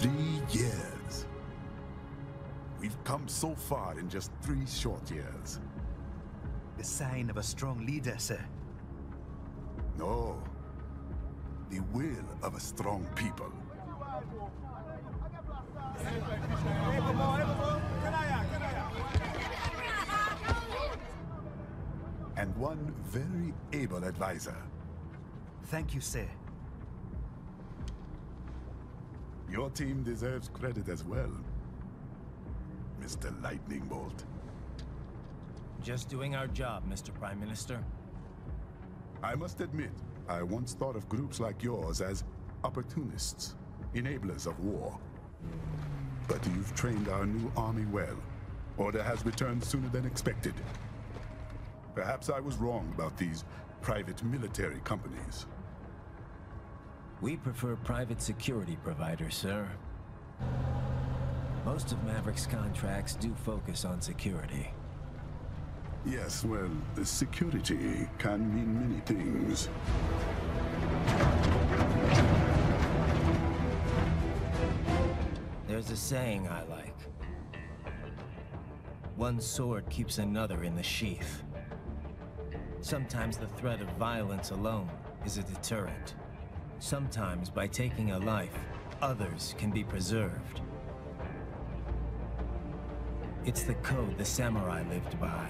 3 years. We've come so far in just 3 short years. The sign of a strong leader, sir. No. The will of a strong people. And one very able advisor. Thank you, sir. Your team deserves credit as well, Mr. Lightning Bolt. Just doing our job, Mr. Prime Minister. I must admit, I once thought of groups like yours as opportunists, enablers of war. But you've trained our new army well. Order has returned sooner than expected. Perhaps I was wrong about these private military companies. We prefer private security providers, sir. Most of Maverick's contracts do focus on security. Yes, well, security can mean many things. There's a saying I like. One sword keeps another in the sheath. Sometimes the threat of violence alone is a deterrent. Sometimes by taking a life, others can be preserved. It's the code the samurai lived by.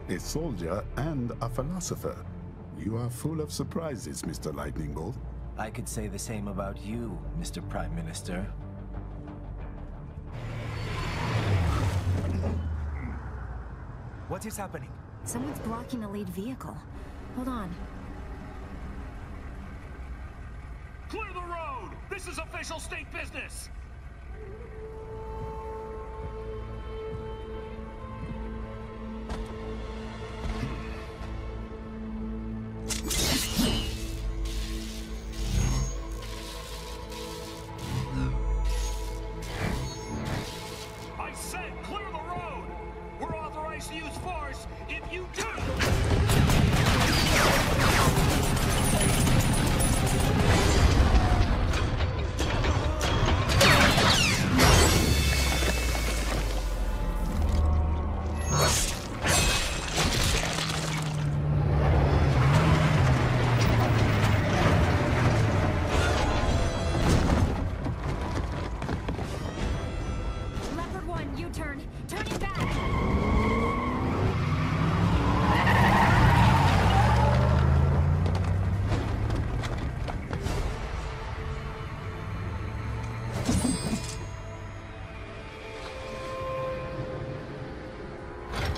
A soldier and a philosopher. You are full of surprises, Mr. Lightning Bolt. I could say the same about you, Mr. Prime Minister. What is happening? Someone's blocking the lead vehicle. Hold on. Clear the road! This is official state business! I said clear the road! We're authorized to use force if you do! Leopard 1, U-turn. Turning back.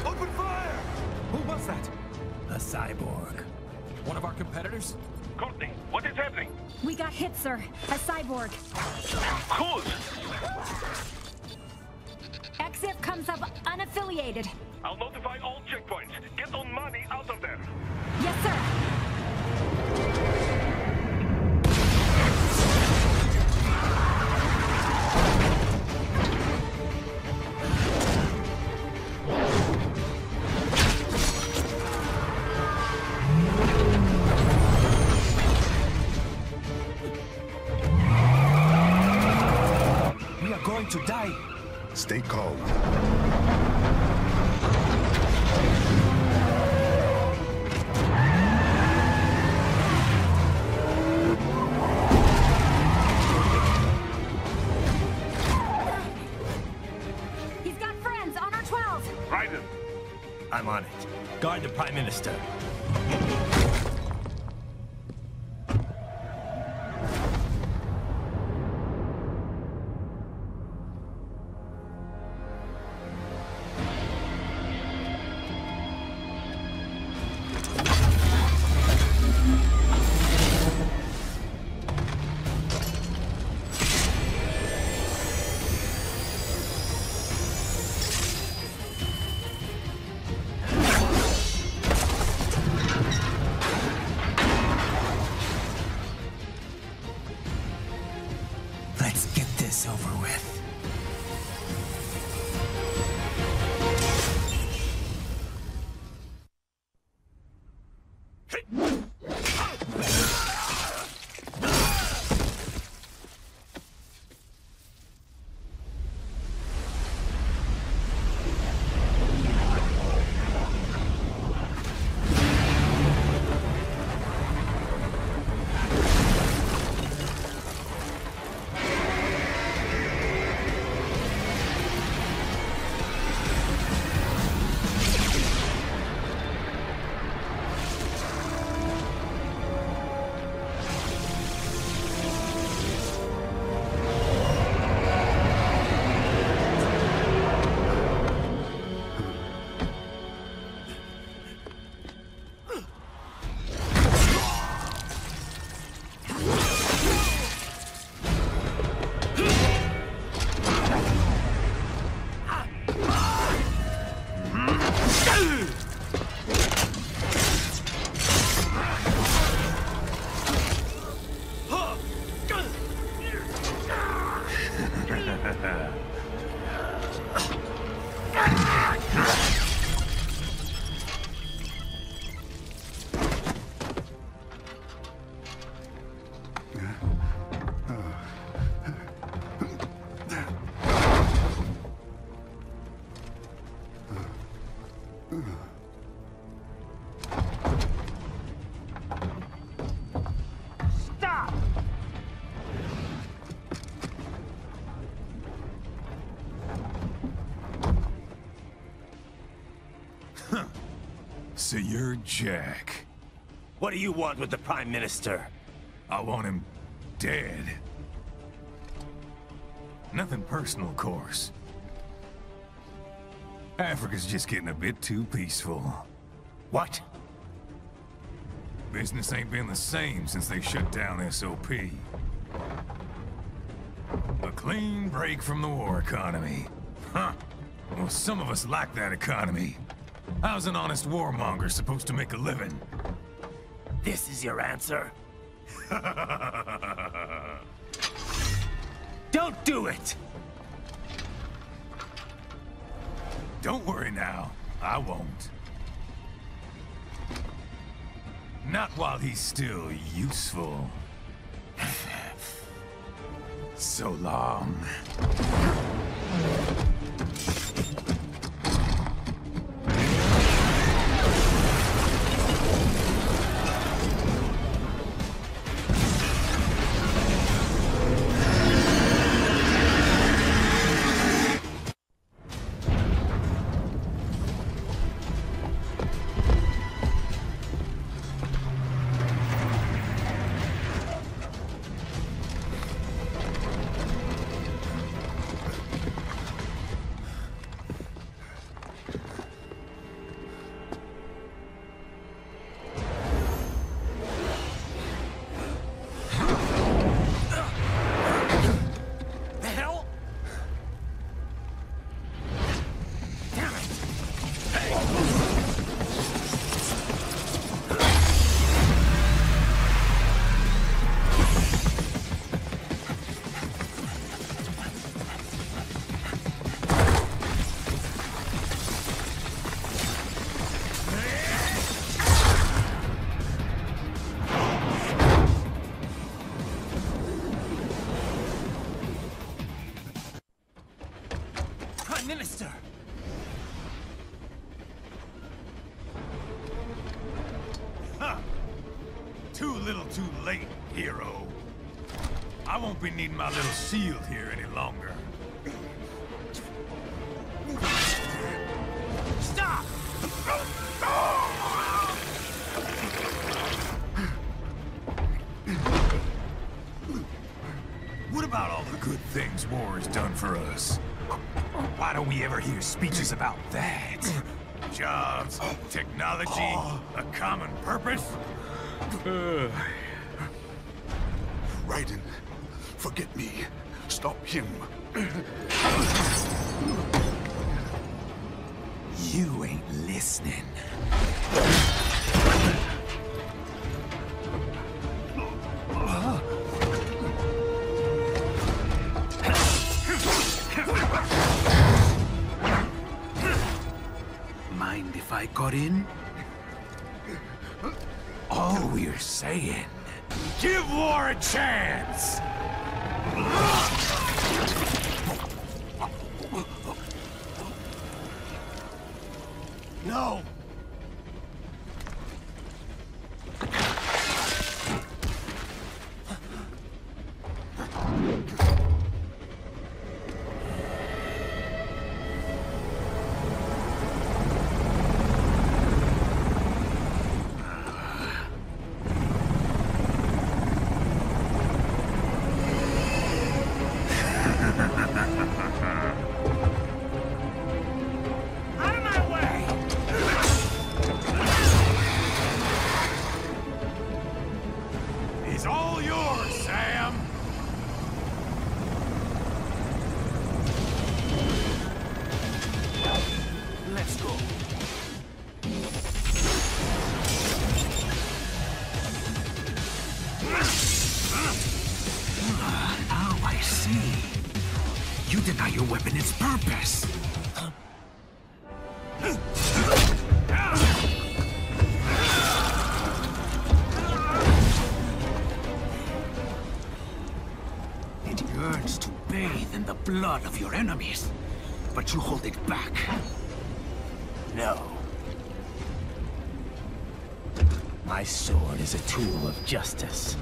Open fire! Who was that? A cyborg. One of our competitors? Courtney, what is happening? We got hit, sir. A cyborg. Whose? Exif comes up unaffiliated. I'll notify all checkpoints. Get on money out of there. Yes, sir. We are going to die. Stay calm. He's got friends on our 12. Raiden, I'm on it. Guard the Prime Minister. Let's get this over with. So you're Jack. What do you want with the Prime Minister? I want him dead. Nothing personal, of course. Africa's just getting a bit too peaceful. What? Business ain't been the same since they shut down SOP. A clean break from the war economy. Huh. Well, some of us like that economy. How's an honest warmonger supposed to make a living? This is your answer? Don't do it! Don't worry now. I won't. Not while he's still useful. So long. Minister! Huh. Too little too late, hero. I won't be needing my little shield here any longer. Stop! What about all the good things war has done for us? Why don't we ever hear speeches about that? Jobs, technology, a common purpose? Raiden, forget me. Stop him. You ain't listening. Mind if I got in? All we're saying, give war a chance! No! He's all yours, Sam! Let's go. Now I see. You deny your weapon its purpose. It yearns to bathe in the blood of your enemies, but you hold it back. No. My sword is a tool of justice.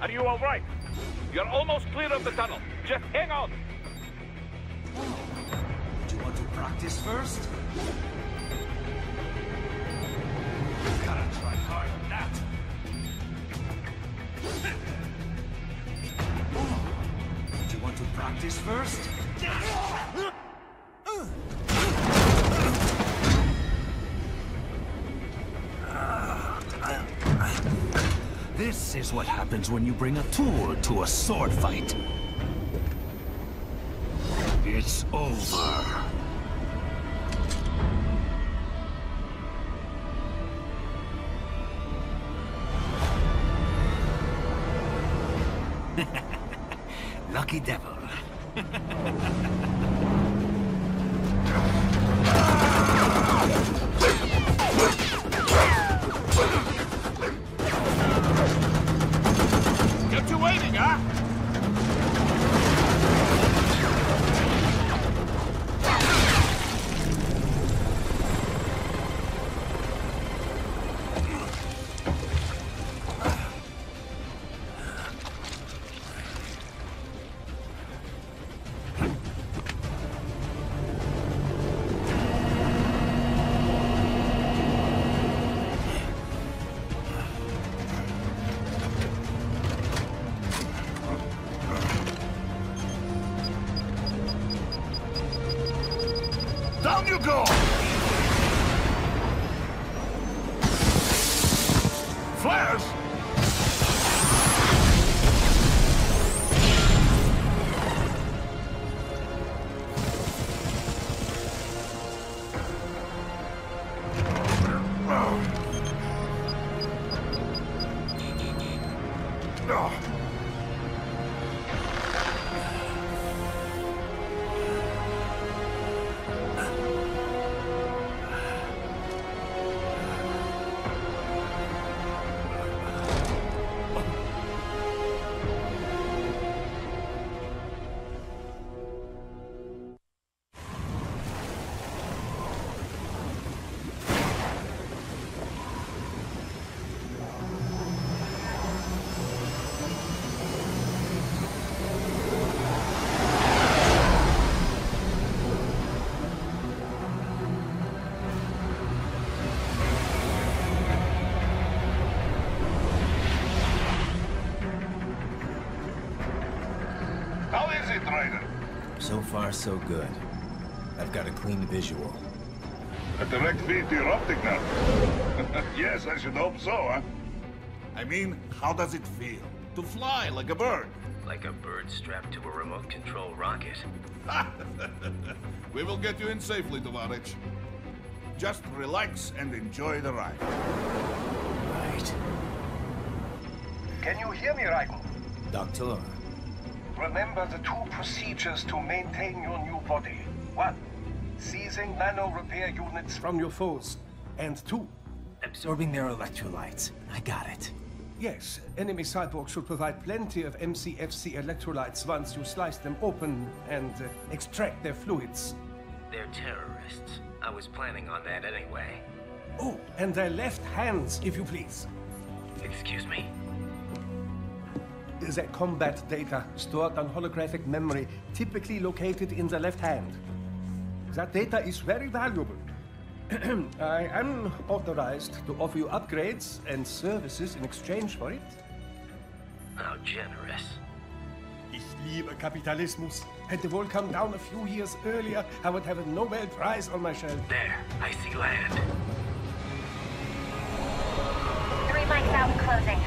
Are you all right? You're almost clear of the tunnel. Just hang on. Do you want to practice first? Gotta try hard on that. Do you want to practice first? This is what happens when you bring a tool to a sword fight. It's over. Lucky devil. Kept you waiting, huh? Down you go! Flares! How is it, Ryder? So far, so good. I've got a clean visual. A direct feed to your optic nerve. Yes, I should hope so, huh? I mean, how does it feel? To fly like a bird? Like a bird strapped to a remote control rocket. We will get you in safely, Tovarich. Just relax and enjoy the ride. Right. Can you hear me, Raiko? Doctor. Remember the two procedures to maintain your new body. 1. Seizing nano repair units from your foes. And 2. Absorbing their electrolytes. I got it. Yes, enemy cyborgs should provide plenty of MCFC electrolytes once you slice them open and extract their fluids. They're terrorists. I was planning on that anyway. Oh, and their left hands, if you please. Excuse me? The combat data stored on holographic memory, typically located in the left hand. That data is very valuable. I am authorized to offer you upgrades and services in exchange for it. How generous. Ich liebe Kapitalismus. Had the wall come down a few years earlier, I would have a Nobel Prize on my shelf. There, I see land. 3 mics out and closing.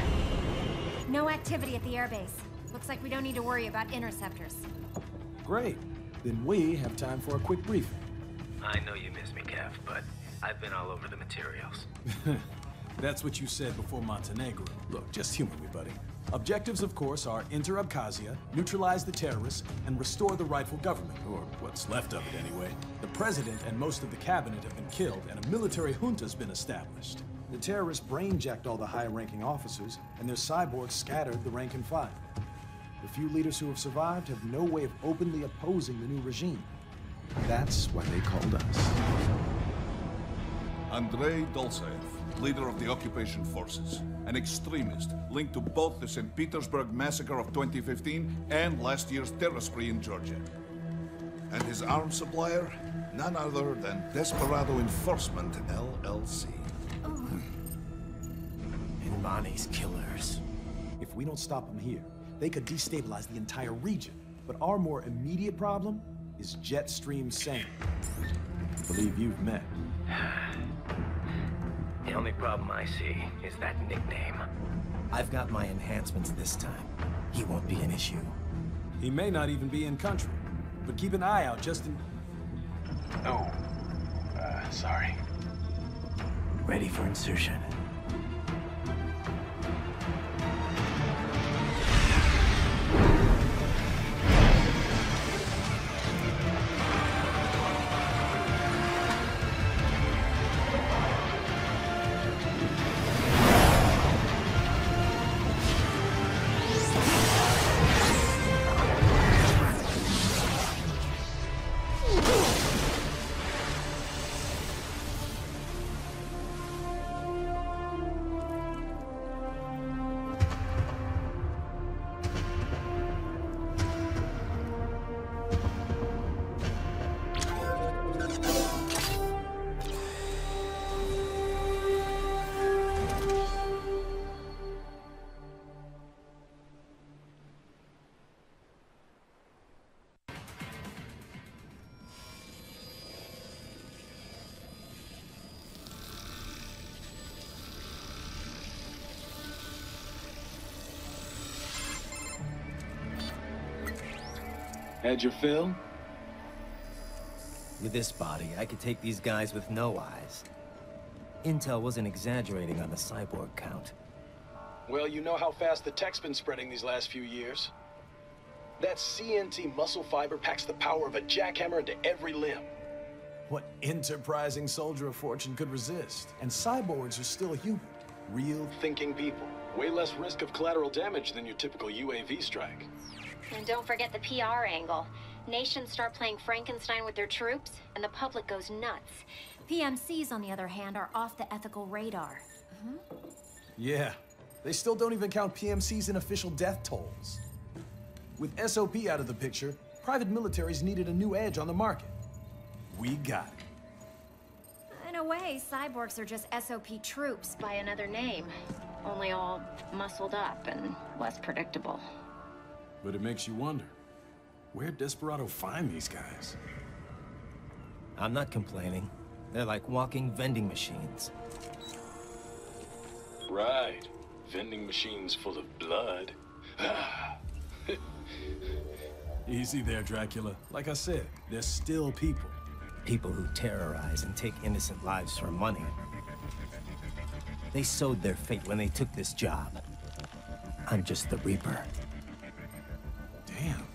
No activity at the airbase. Looks like we don't need to worry about interceptors. Great. Then we have time for a quick briefing. I know you miss me, Kev, but I've been all over the materials. That's what you said before Montenegro. Look, just humor me, buddy. Objectives, of course, are enter Abkhazia, neutralize the terrorists, and restore the rightful government, or what's left of it anyway. The president and most of the cabinet have been killed, and a military junta's been established. The terrorists brain-jacked all the high-ranking officers, and their cyborgs scattered the rank and file. The few leaders who have survived have no way of openly opposing the new regime. That's why they called us. Andrei Dolzaev, leader of the occupation forces. An extremist linked to both the St. Petersburg massacre of 2015 and last year's terror spree in Georgia. And his arms supplier? None other than Desperado Enforcement, LLC. And Bonnie's killers. If we don't stop them here, they could destabilize the entire region. But our more immediate problem is Jetstream Sane. I believe you've met. The only problem I see is that nickname. I've got my enhancements this time. He won't be an issue. He may not even be in country, but keep an eye out just in... Oh, sorry. Ready for insertion. Had your fill? With this body, I could take these guys with no eyes. Intel wasn't exaggerating on the cyborg count. Well, you know how fast the tech's been spreading these last few years. That CNT muscle fiber packs the power of a jackhammer into every limb. What enterprising soldier of fortune could resist? And cyborgs are still human. Real thinking people. Way less risk of collateral damage than your typical UAV strike. And don't forget the PR angle. Nations start playing Frankenstein with their troops, and the public goes nuts. PMCs, on the other hand, are off the ethical radar. Yeah, they still don't even count PMCs in official death tolls. With SOP out of the picture, private militaries needed a new edge on the market. We got it. In a way, cyborgs are just SOP troops by another name. Only all muscled up and less predictable. But it makes you wonder, where'd Desperado find these guys? I'm not complaining. They're like walking vending machines. Right. Vending machines full of blood. Easy there, Dracula. Like I said, they're still people. People who terrorize and take innocent lives for money. They sowed their fate when they took this job. I'm just the Reaper. Damn.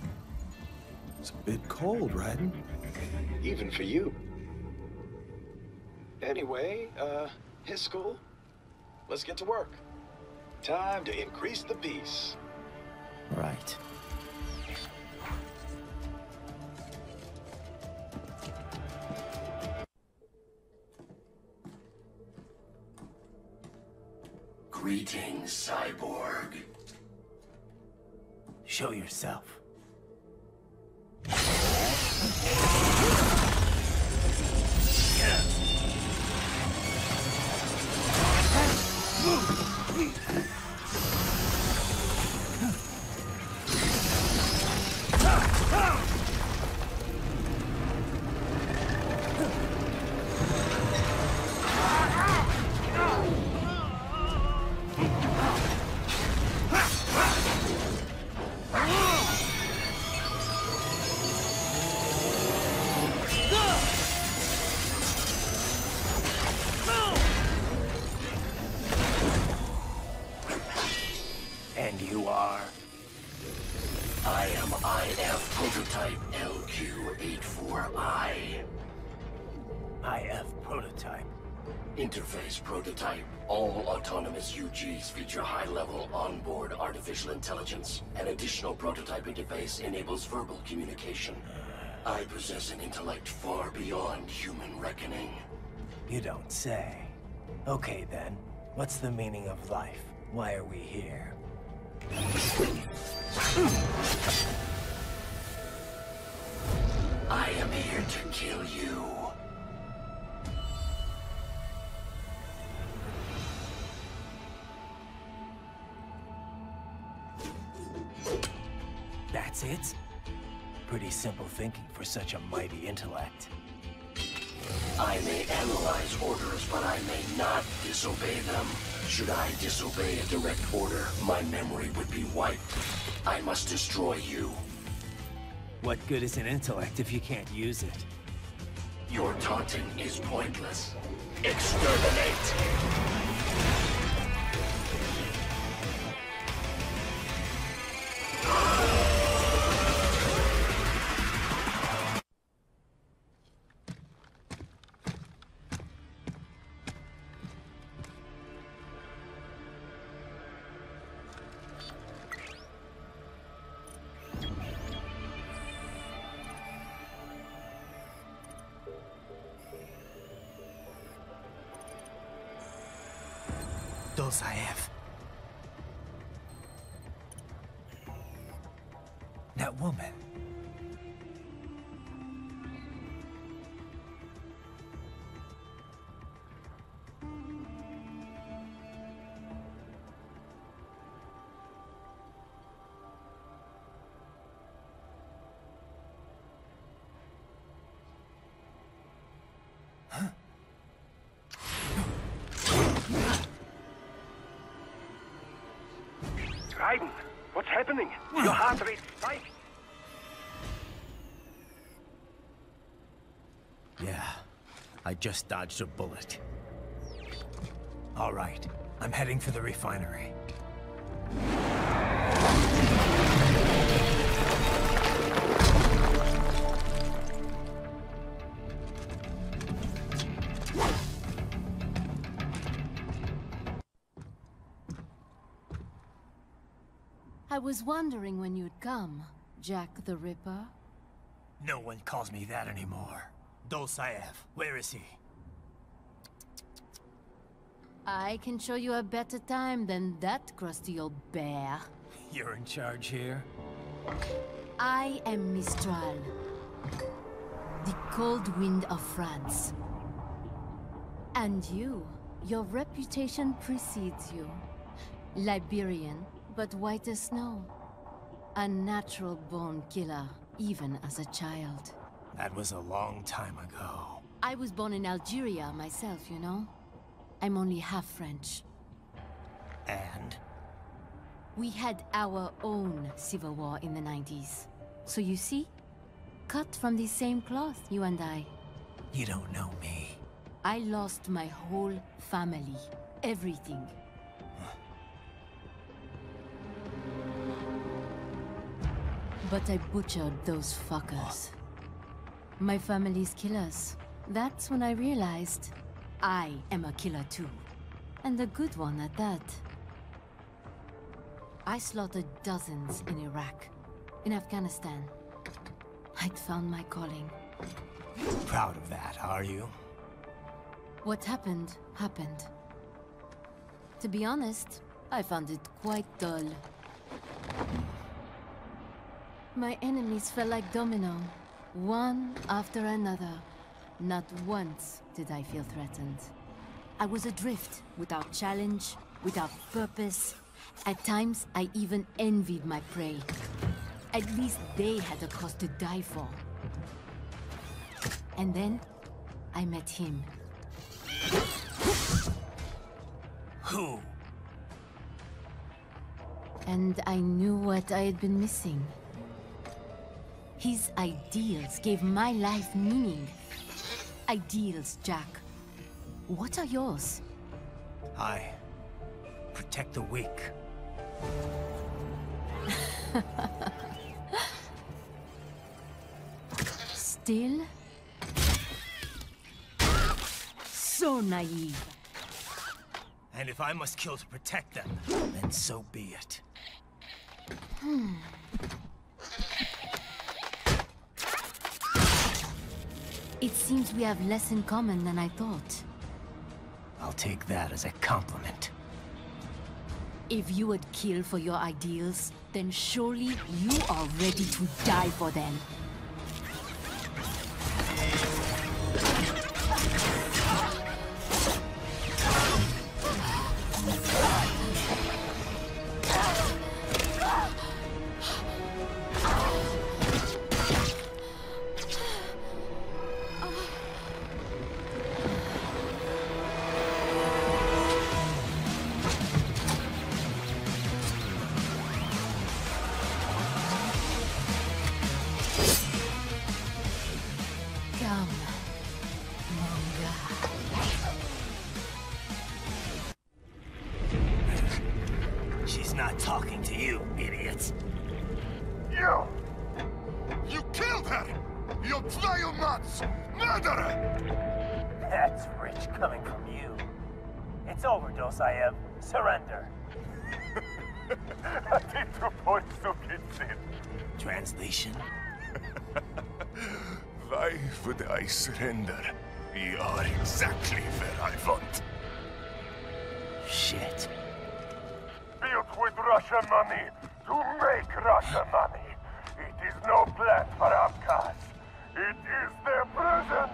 It's a bit cold, Raiden. Even for you. Anyway, his school? Let's get to work. Time to increase the peace. Right. Greetings, cyborg. Show yourself. And you are? I am IF Prototype LQ84I. IF Prototype. Interface Prototype. All autonomous UGs feature high-level onboard artificial intelligence. An additional prototype interface enables verbal communication. I possess an intellect far beyond human reckoning. You don't say. Okay then, what's the meaning of life? Why are we here? I am here to kill you. That's it? Pretty simple thinking for such a mighty intellect. I may analyze orders, but I may not disobey them. Should I disobey a direct order, my memory would be wiped. I must destroy you. What good is an intellect if you can't use it? Your taunting is pointless. Exterminate! Dolzaev. That woman. Raiden, what's happening? Your heart rate spiked. Yeah, I just dodged a bullet. All right, I'm heading for the refinery. I was wondering when you'd come, Jack the Ripper. No one calls me that anymore. Dolzaev, where is he? I can show you a better time than that crusty old bear. You're in charge here? I am Mistral, the cold wind of France. And your reputation precedes you. Liberian, but white as snow. A natural-born killer, even as a child. That was a long time ago. I was born in Algeria myself, you know? I'm only half French. And? We had our own civil war in the 90s. So you see? Cut from the same cloth, you and I. You don't know me. I lost my whole family. Everything. But I butchered those fuckers. My family's killers. That's when I realized I am a killer too. And a good one at that. I slaughtered dozens in Iraq, in Afghanistan. I'd found my calling. Proud of that, are you? What happened, happened. To be honest, I found it quite dull. My enemies fell like domino, one after another. Not once did I feel threatened. I was adrift, without challenge, without purpose. At times, I even envied my prey. At least they had a cause to die for. And then, I met him. Who? And I knew what I had been missing. His ideals gave my life meaning. Ideals, Jack. What are yours? I protect the weak. Still? So naive. And if I must kill to protect them, then so be it. It seems we have less in common than I thought. I'll take that as a compliment. If you would kill for your ideals, then surely you are ready to die for them. She's not talking to you, idiot. You killed her! You vile nuts! Murderer! That's rich coming from you. It's overdose, I have. Surrender. Translation? Why would I surrender? We are exactly where I want. Shit. Built with Russian money to make Russian money. It is no plan for outcasts. It is their prison.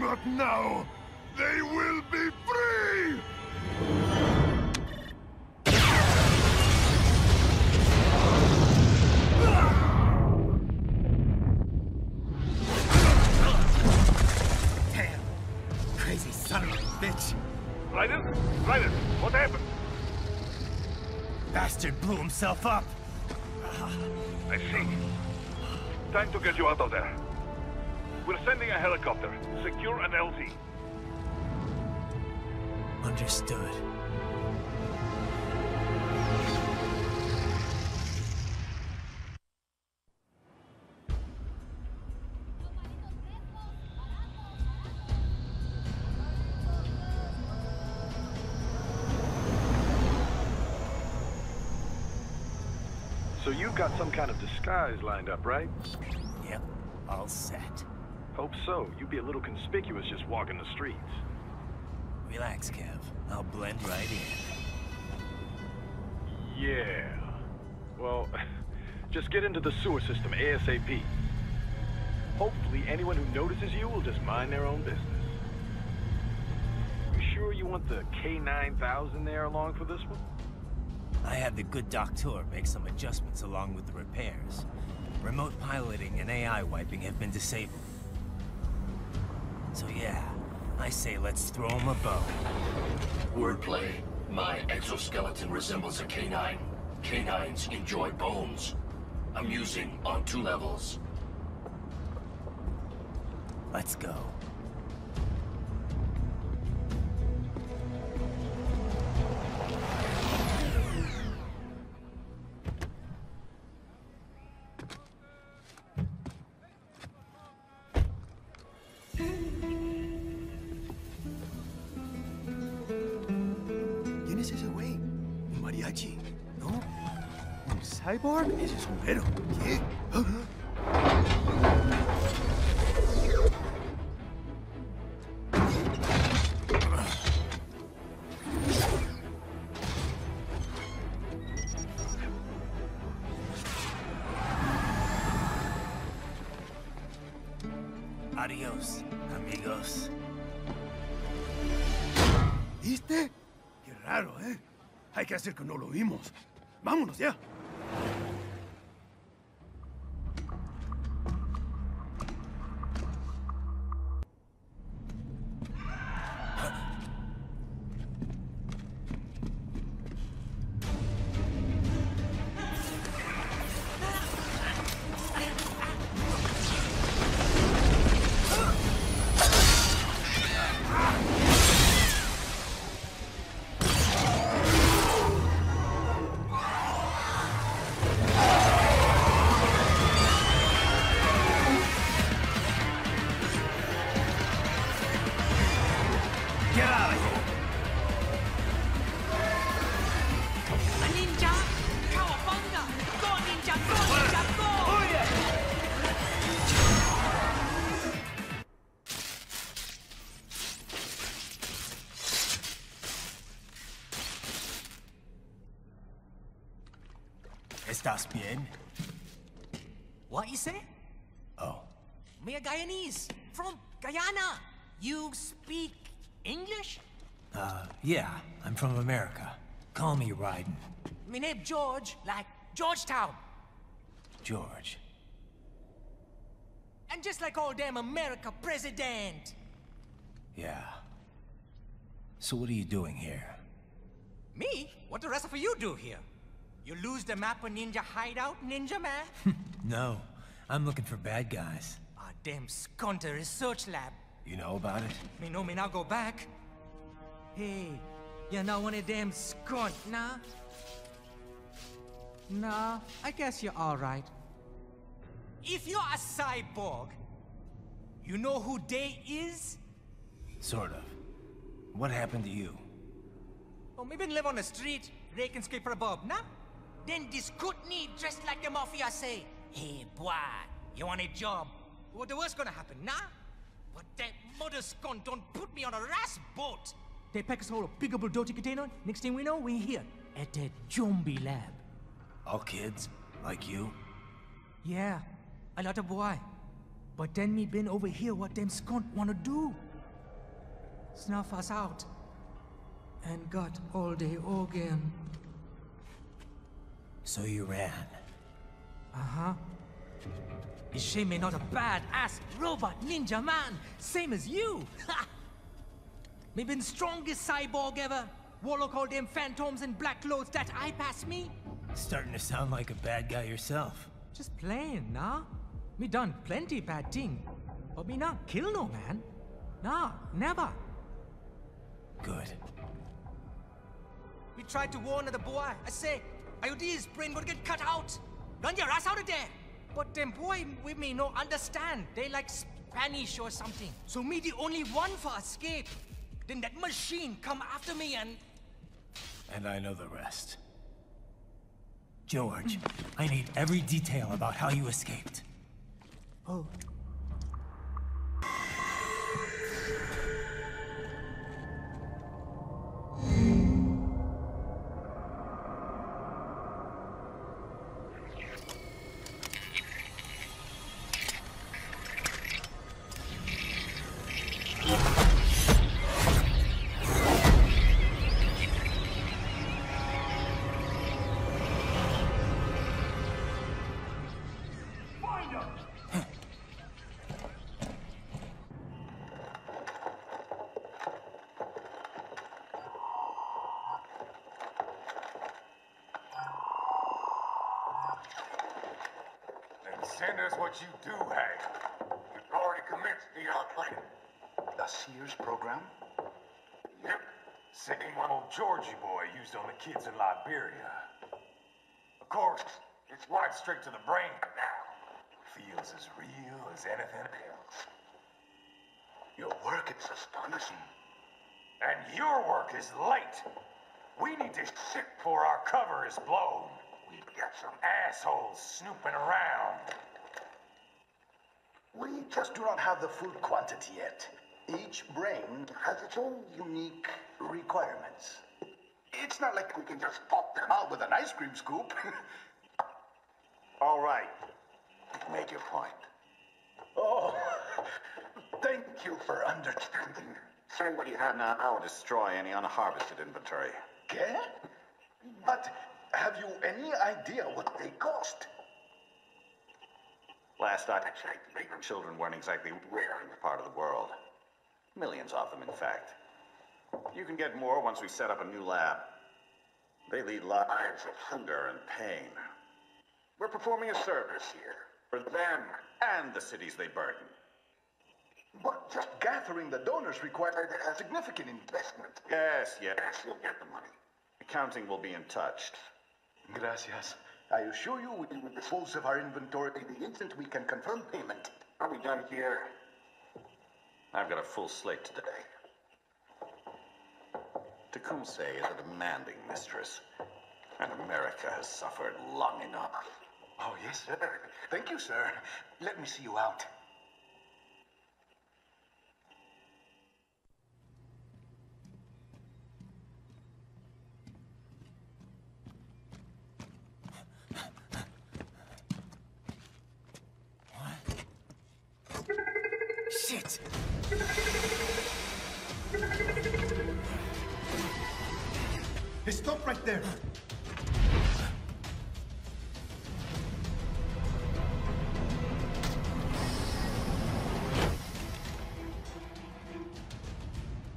But now, they will be free! Damn! Crazy son of a bitch! Raiden? Raiden, what happened? Bastard blew himself up! I see. Time to get you out of there. We're sending a helicopter. Secure an LZ. Understood. So you've got some kind of disguise lined up, right? Yep, all set. Hope so. You'd be a little conspicuous just walking the streets. Relax, Kev. I'll blend right in. Yeah. Well, just get into the sewer system ASAP. Hopefully anyone who notices you will just mind their own business. You sure you want the K9000 there along for this one? I had the good doctor make some adjustments along with the repairs. Remote piloting and AI wiping have been disabled. So yeah, I say let's throw him a bone. Wordplay. My exoskeleton resembles a canine. Canines enjoy bones. Amusing on 2 levels. Let's go. ¿Quién es ese güey? ¿Un mariachi? ¿No? ¿Un cyborg? Ese es sombrero. ¿Qué? Adiós, amigos. ¿Viste? Qué raro, ¿eh? Hay que hacer que no lo vimos. Vámonos ya. ¿Estás bien? What you say? Oh. Me a Guyanese, from Guyana. You speak English? Yeah, I'm from America. Call me Ryden. Me name George, like Georgetown. George. And just like all damn America president. Yeah. So what are you doing here? Me? What the rest of you do here? You lose the map of Ninja hideout, Ninja man? No, I'm looking for bad guys. Ah, damn skunter research lab. You know about it? Me know me now go back. Hey, you're not one of them skunt, nah? Nah, I guess you're alright. If you're a cyborg, you know who they is? Sort of. What happened to you? Oh, me been live on the street, rake and scrape for a bob, nah? Then this kootenai dressed like the mafia say, hey boy, you want a job? What the worst gonna happen, nah? But that mother scunt don't put me on a ras boat. They pack us all a piggable dirty container. Next thing we know, we're here at that zombie lab. All kids? Like you? Yeah, a lot of boy. But then me been over here what them scunt wanna do. Snuff us out. And got all day organ. So you ran? Uh-huh. Is she me not a bad-ass robot ninja man, same as you? Ha! Me been strongest cyborg ever. Warlock all them phantoms in black clothes that eye pass me. Starting to sound like a bad guy yourself. Just playing, nah? Me done plenty bad thing. But me not kill no man. Nah, never. Good. We tried to warn the boy. I say, IOD's brain gonna get cut out. Run your ass out of there. But them boy with me no understand. They like Spanish or something. So me the only one for escape. Then that machine come after me and... And I know the rest. George, I need every detail about how you escaped. Oh. Send us what you do have. You've already commenced the plan. The Sears program? Yep. Same one old Georgie boy used on the kids in Liberia. Of course, it's right straight to the brain now. Feels as real as anything else. Your work is astonishing. And your work is late. We need to ship before our cover is blown. We've got some assholes snooping around. We just do not have the full quantity yet. Each brain has its own unique requirements. It's not like we can just pop them out with an ice cream scoop. All right. Make your point. Oh, thank you for understanding. Send what you have now, or destroy any unharvested inventory. Okay? But have you any idea what they cost? Last I checked, bigger children weren't exactly rare in this part of the world. Millions of them, in fact. You can get more once we set up a new lab. They lead lives of hunger and pain. We're performing a service here for them and the cities they burden. But just gathering the donors required a significant investment. Yes, you'll get the money. Accounting will be in touch. Gracias. I assure you we will dispose of our inventory the instant we can confirm payment. Are we done here? I've got a full slate today. Tecumseh is a demanding mistress, and America has suffered long enough. Oh, yes, sir. Thank you, sir. Let me see you out. Shit! Hey, stop right there!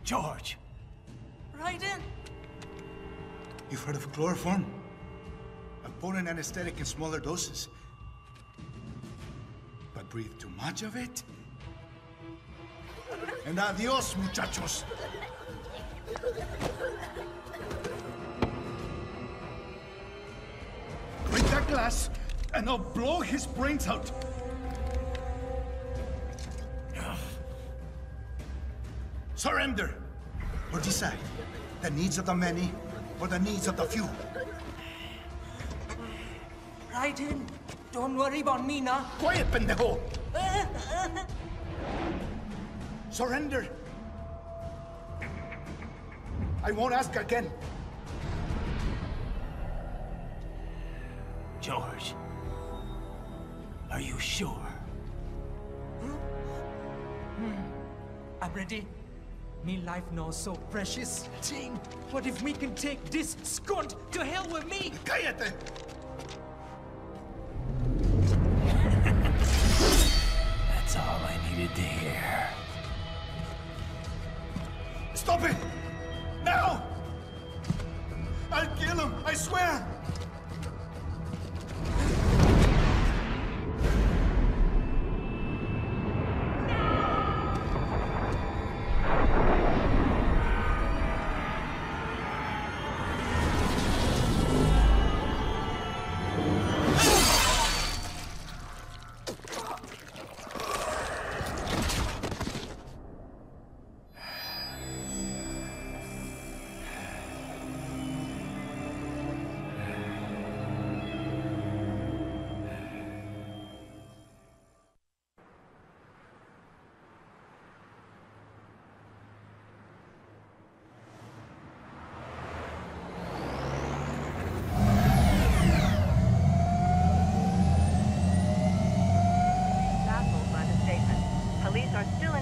George! Raiden! You've heard of chloroform? A potent anesthetic in smaller doses. But breathe too much of it? And adios, muchachos! Break that glass, and I'll blow his brains out! Surrender! Or decide. The needs of the many, or the needs of the few. Raiden, don't worry about me now. Quiet, pendejo! Surrender! I won't ask again. George, are you sure? I'm ready. Me life now so precious. Ting, what if we can take this skunt to hell with me? Cállate! That's all I needed to hear. Stop it! Now! I'll kill him, I swear!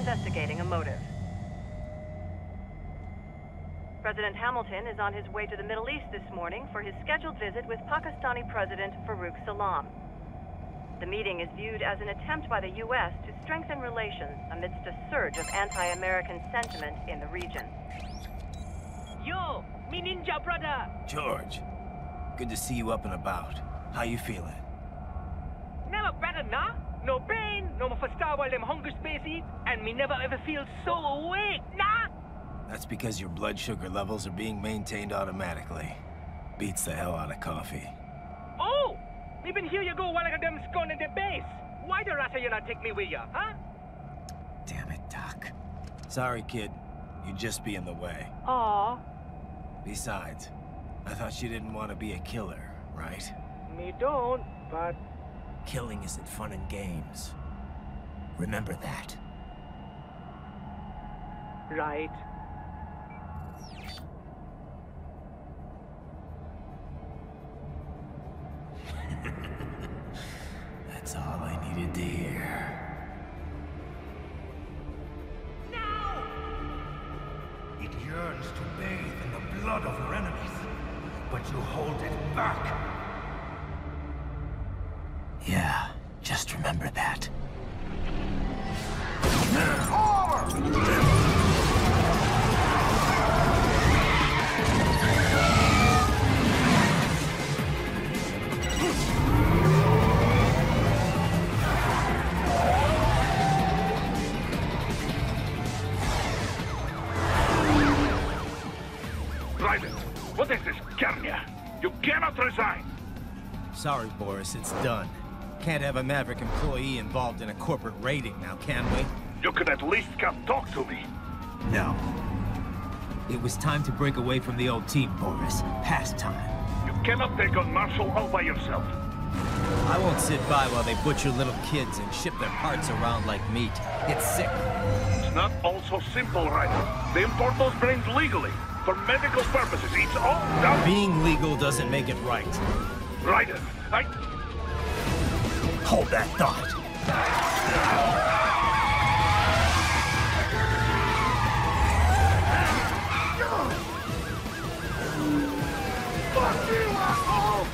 Investigating a motive. President Hamilton is on his way to the Middle East this morning for his scheduled visit with Pakistani President Farouk Salam. The meeting is viewed as an attempt by the U.S. to strengthen relations amidst a surge of anti-American sentiment in the region. Yo, me ninja brother! George, good to see you up and about. How you feeling? Never better, nah? No pain, no more star while them hunger space eat, and me never ever feel so awake, nah? That's because your blood sugar levels are being maintained automatically. Beats the hell out of coffee. Oh! Me been here you go while I got them scone in the base. Why the rasta you not take me with ya, huh? Damn it, Doc. Sorry, kid. You'd just be in the way. Aw. Besides, I thought you didn't want to be a killer, right? Me don't, but... Killing isn't fun and games. Remember that. Right. That's all I needed to hear. Now! It yearns to bathe in the blood of your enemies, but you hold it back. Yeah, just remember that. Raiden, what is this, Garnia? You cannot resign! Sorry, Boris, it's done. Can't have a Maverick employee involved in a corporate raiding now, can we? You could at least come talk to me. No. It was time to break away from the old team, Boris. Past time. You cannot take on Marshall all by yourself. I won't sit by while they butcher little kids and ship their parts around like meat. It's sick. It's not all so simple, Raiden. They import those brains legally. For medical purposes, it's all done. Being legal doesn't make it right. Raiden, Hold that thought. Fuck you, asshole!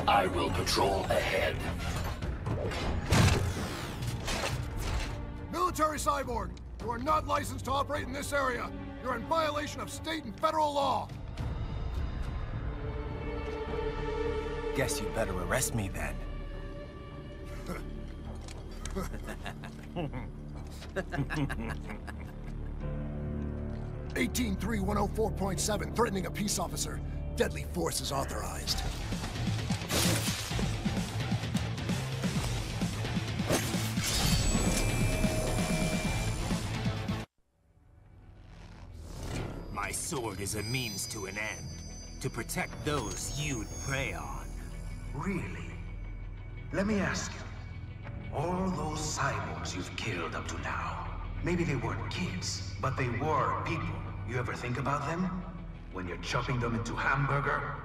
I will patrol ahead. Military cyborg, you are not licensed to operate in this area. You're in violation of state and federal law. Guess you better arrest me then. 183-104.7, threatening a peace officer. Deadly force is authorized. My sword is a means to an end. To protect those you'd prey on. Really? Let me ask you. All those cyborgs you've killed up to now, maybe they weren't kids, but they were people. You ever think about them? When you're chopping them into hamburger?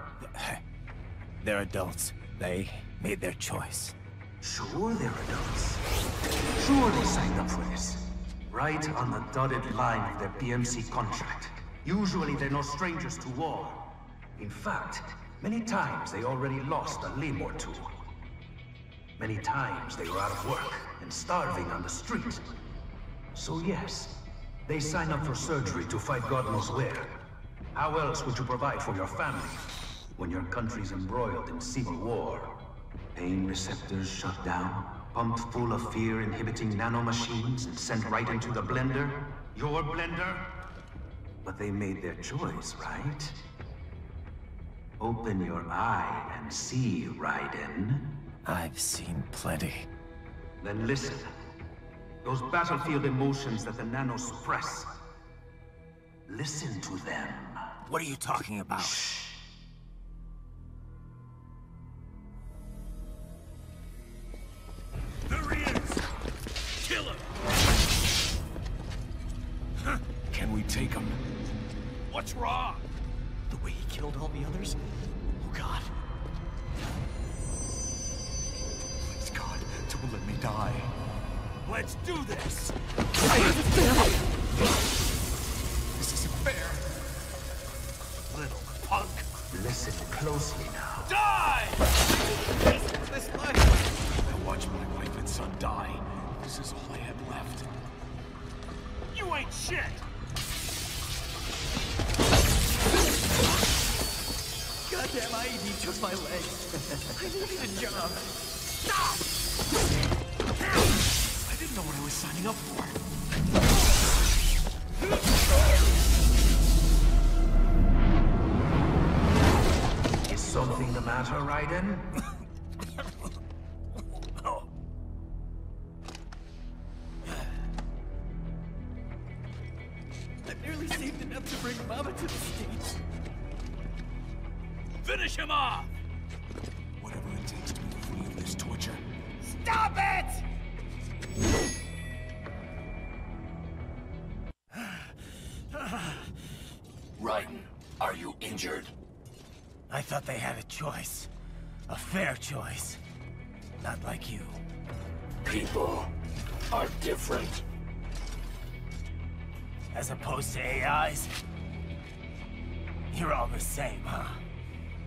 They're adults. They made their choice. Sure they're adults. Sure they signed up for this. Right on the dotted line of their PMC contract. Usually they're no strangers to war. In fact, many times they already lost a limb or two. Many times they were out of work and starving on the street. So yes, they sign up for surgery to fight God knows where. How else would you provide for your family when your country's embroiled in civil war? Pain receptors shut down, pumped full of fear-inhibiting nanomachines and sent right into the blender? Your blender? But they made their choice, right? Open your eye and see, Raiden. I've seen plenty. Then listen. Those battlefield emotions that the nanos suppress. Listen to them. What are you talking about? Shh. There he is! Kill him! Huh. Can we take him? What's wrong? The way he killed all the others? Oh God. Please God, don't let me die. Let's do this! This isn't fair. Little punk. Listen closely now. Die! This life. I watched my wife and son die. This is all I had left. You ain't shit! Goddamn IED took my leg. I needed a job. Stop! I didn't know what I was signing up for. Is something the matter, Raiden? I barely saved enough to bring Mama to the States. Finish him off! Whatever it takes to be free of this torture. Stop it! Raiden, are you injured? I thought they had a choice. A fair choice. Not like you. People are different. As opposed to AIs? You're all the same, huh?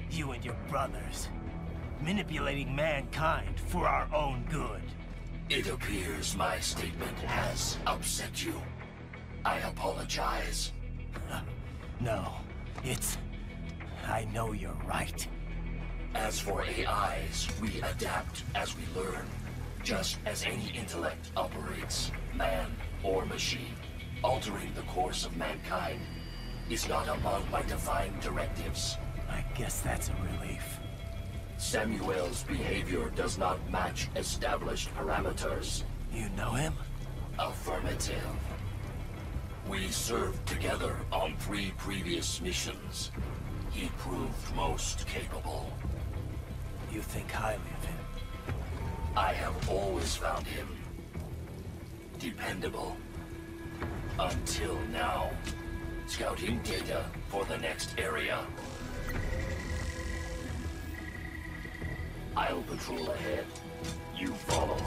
You and your brothers. Manipulating mankind for our own good. It appears my statement has upset you. I apologize. No, it's... I know you're right. As for AIs, we adapt as we learn. Just as any intellect operates, man or machine, altering the course of mankind is not among my divine directives. I guess that's a relief. Samuel's behavior does not match established parameters. You know him? Affirmative. We served together on 3 previous missions. He proved most capable. You think highly of him? I have always found him dependable. Until now. Scouting data for the next area. I'll patrol ahead. You follow.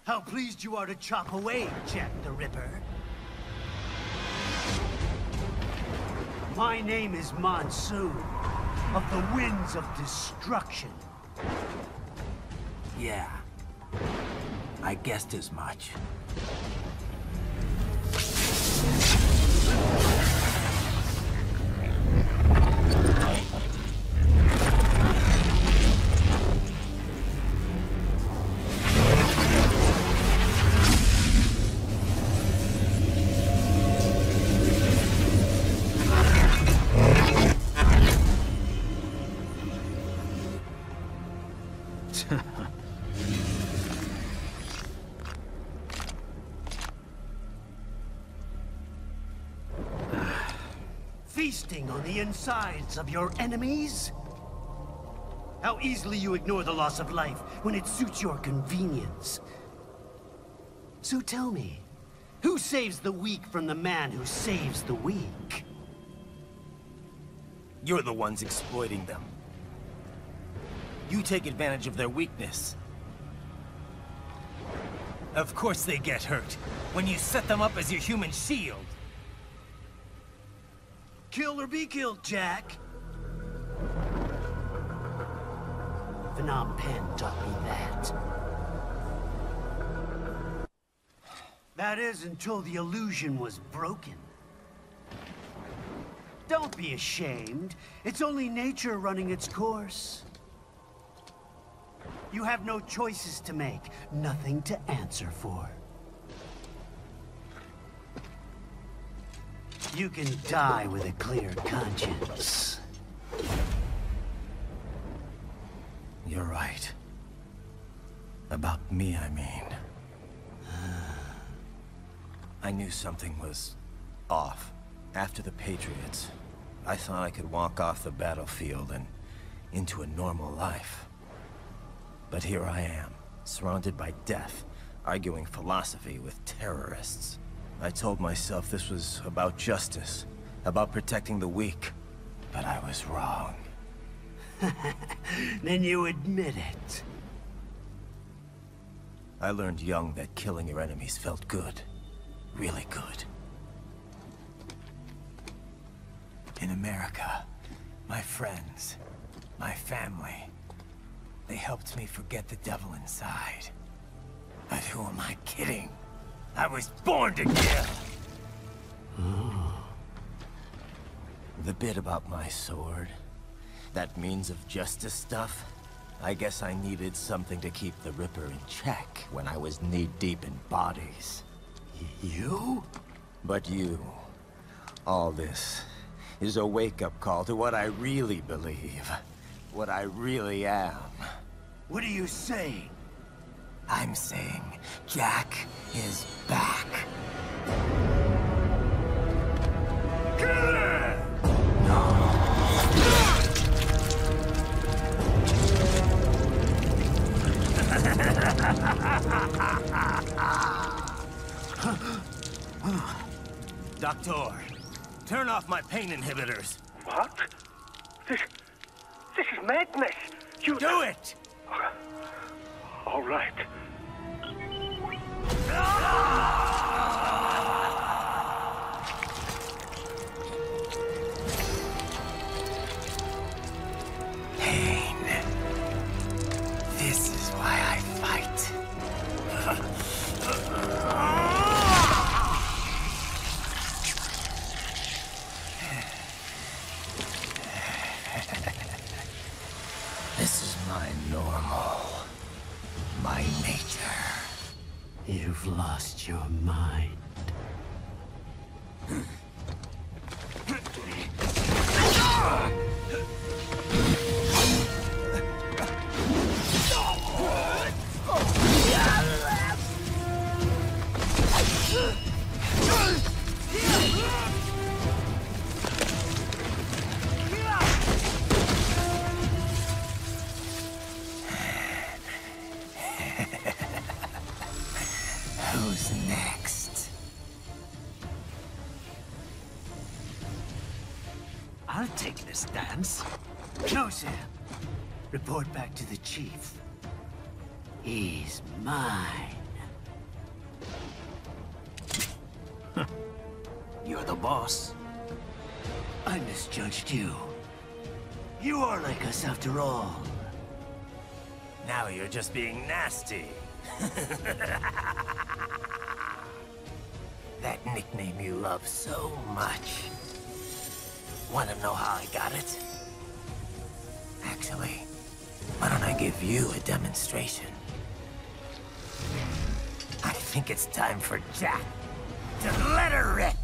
How pleased you are to chop away, Jack the Ripper. My name is Monsoon, of the Winds of Destruction. Yeah. I guessed as much. Feasting on the insides of your enemies? How easily you ignore the loss of life when it suits your convenience. So tell me, who saves the weak from the man who saves the weak? You're the ones exploiting them. You take advantage of their weakness. Of course they get hurt when you set them up as your human shield. Kill or be killed, Jack. Phnom Penh taught me that. That is, until the illusion was broken. Don't be ashamed. It's only nature running its course. You have no choices to make, nothing to answer for. You can die with a clear conscience. You're right. About me, I mean. I knew something was off. After the Patriots, I thought I could walk off the battlefield and into a normal life. But here I am, surrounded by death, arguing philosophy with terrorists. I told myself this was about justice, about protecting the weak. But I was wrong. Then you admit it. I learned young that killing your enemies felt good. Really good. In America, my friends, my family, they helped me forget the devil inside. But who am I kidding? I was born to kill! The bit about my sword, that means of justice stuff, I guess I needed something to keep the Ripper in check when I was knee-deep in bodies. You? But you, all this, is a wake-up call to what I really believe. What I really am. What are you saying? I'm saying Jack is back. Doctor, turn off my pain inhibitors. What? This is madness. You do it! All right. Pain. This is why I fight. This is my normal. My nature. You've lost your mind. Who's next? I'll take this dance. Closer. Report back to the chief. He's mine. You're the boss. I misjudged you. You are like us after all. Now you're just being nasty. That nickname you love so much. Want to know how I got it? Actually, why don't I give you a demonstration? I think it's time for Jack to let her rip.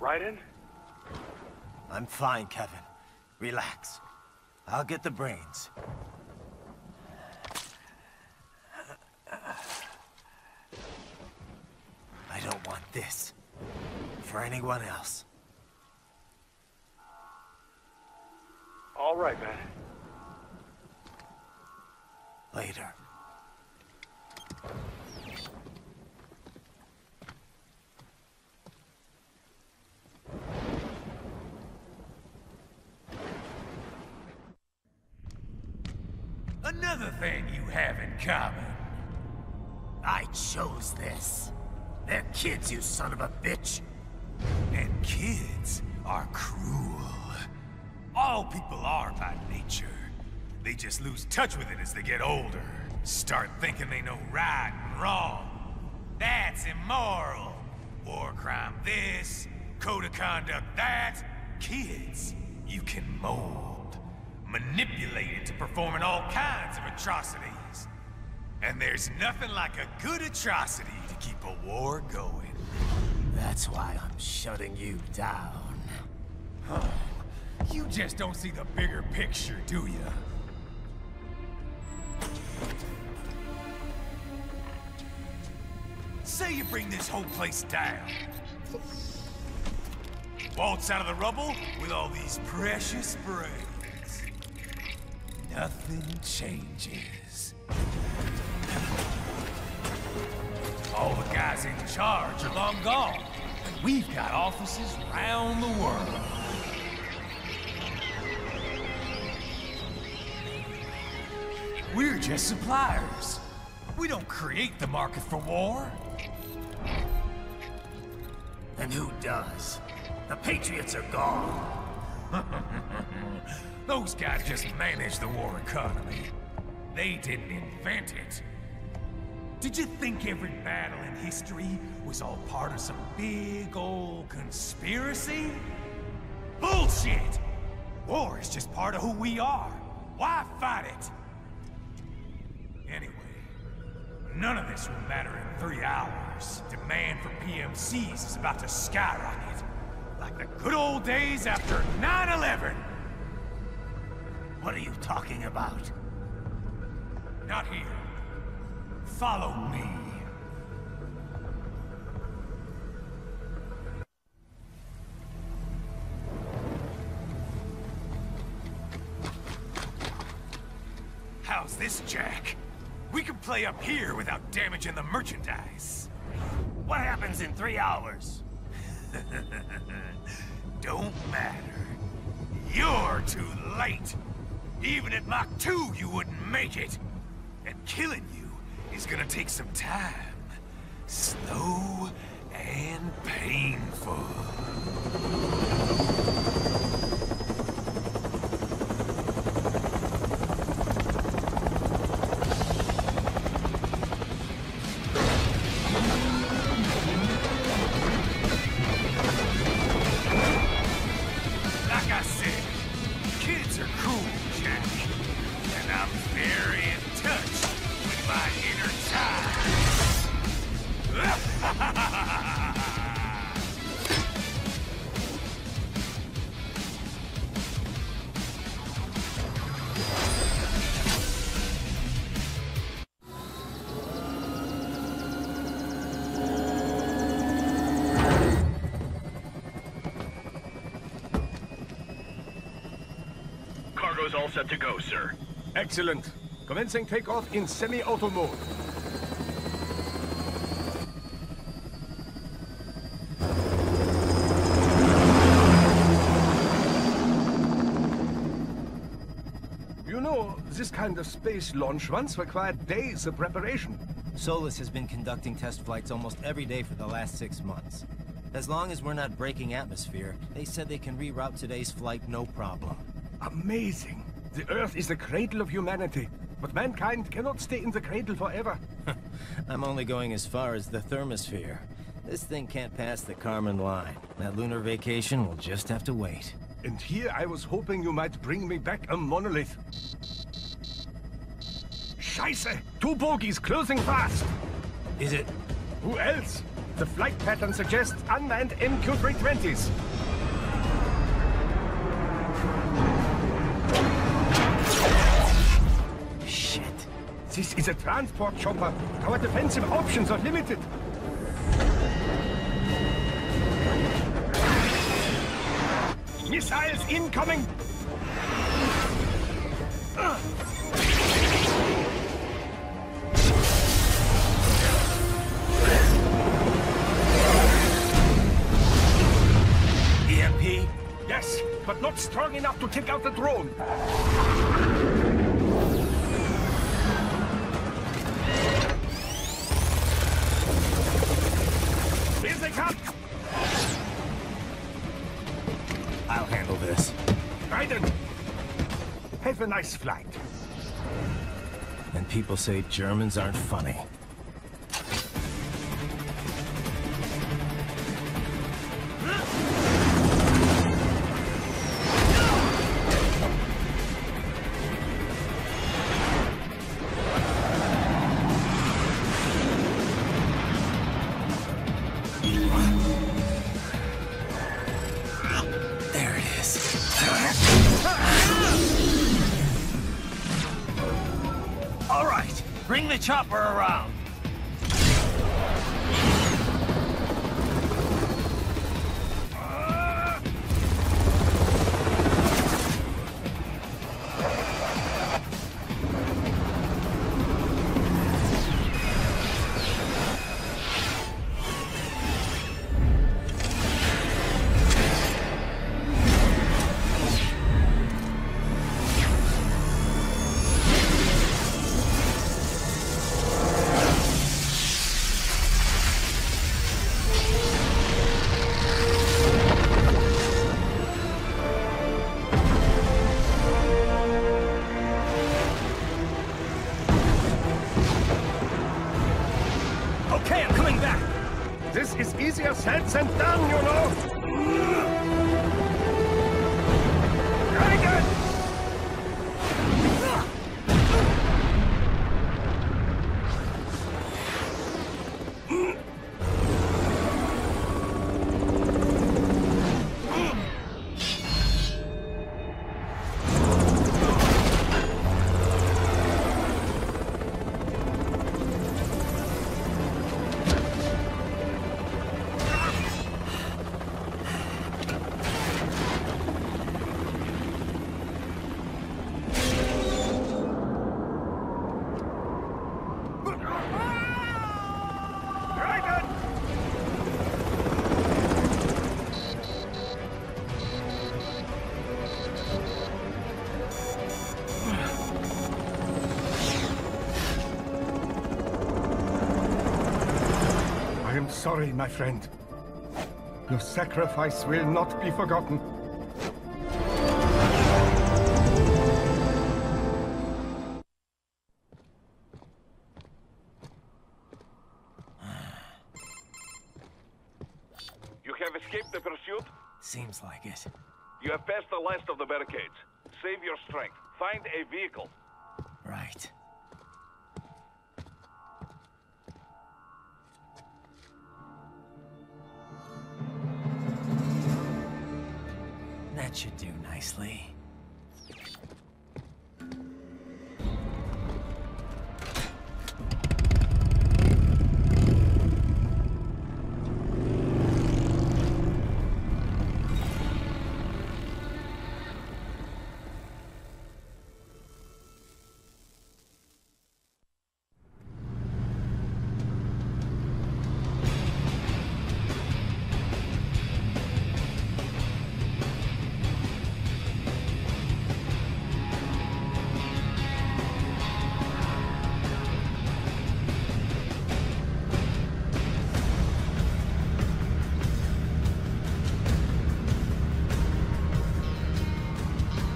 Raiden? I'm fine, Kevin. Relax. I'll get the brains. I don't want this for anyone else. All right, man. Later. Another thing you have in common. I chose this. They're kids, you son of a bitch. And kids are cruel. All people are by nature. They just lose touch with it as they get older. Start thinking they know right and wrong. That's immoral. War crime this, code of conduct that. Kids, you can mold, manipulate into performing all kinds of atrocities. And there's nothing like a good atrocity to keep a war going. That's why I'm shutting you down. Oh, you just don't see the bigger picture, do you? Say you bring this whole place down. Waltz out of the rubble with all these precious brains. Nothing changes. All the guys in charge are long gone, and we've got offices around the world. We're just suppliers. We don't create the market for war. And who does? The Patriots are gone. Those guys just manage the war economy. They didn't invent it. Did you think every battle in history was all part of some big old conspiracy? Bullshit! War is just part of who we are. Why fight it? Anyway, none of this will matter in 3 hours. Demand for PMCs is about to skyrocket. Like the good old days after 9/11. What are you talking about? Not here. Follow me. How's this, Jack? We can play up here without damaging the merchandise. What happens in 3 hours? Don't matter. You're too late. Even at Mach 2, you wouldn't make it. And killing you is gonna take some time. Slow and painful. We're in touch with my inner child. Cargo's all set to go, sir. Excellent. Commencing takeoff in semi-auto mode. You know, this kind of space launch once required days of preparation. Solus has been conducting test flights almost every day for the last 6 months. As long as we're not breaking atmosphere, they said they can reroute today's flight no problem. Amazing. The Earth is the cradle of humanity, but mankind cannot stay in the cradle forever. I'm only going as far as the thermosphere. This thing can't pass the Kármán line. That lunar vacation will just have to wait. And here I was hoping you might bring me back a monolith. Scheiße! 2 bogies closing fast! Is it? Who else? The flight pattern suggests unmanned MQ-320s. Shit. This is a transport chopper. Our defensive options are limited. Missiles incoming! EMP? Yes, but not strong enough to take out the drone. Here they come! I'll handle this. Raiden! Have a nice flight. And people say Germans aren't funny. There it is. All right, bring the chopper around. Okay, I'm coming back. This is easier said than done, you know. Raiden! I am sorry, my friend. Your sacrifice will not be forgotten. You have escaped the pursuit? Seems like it. You have passed the last of the barricades. Save your strength. Find a vehicle. Right. right. That should do nicely.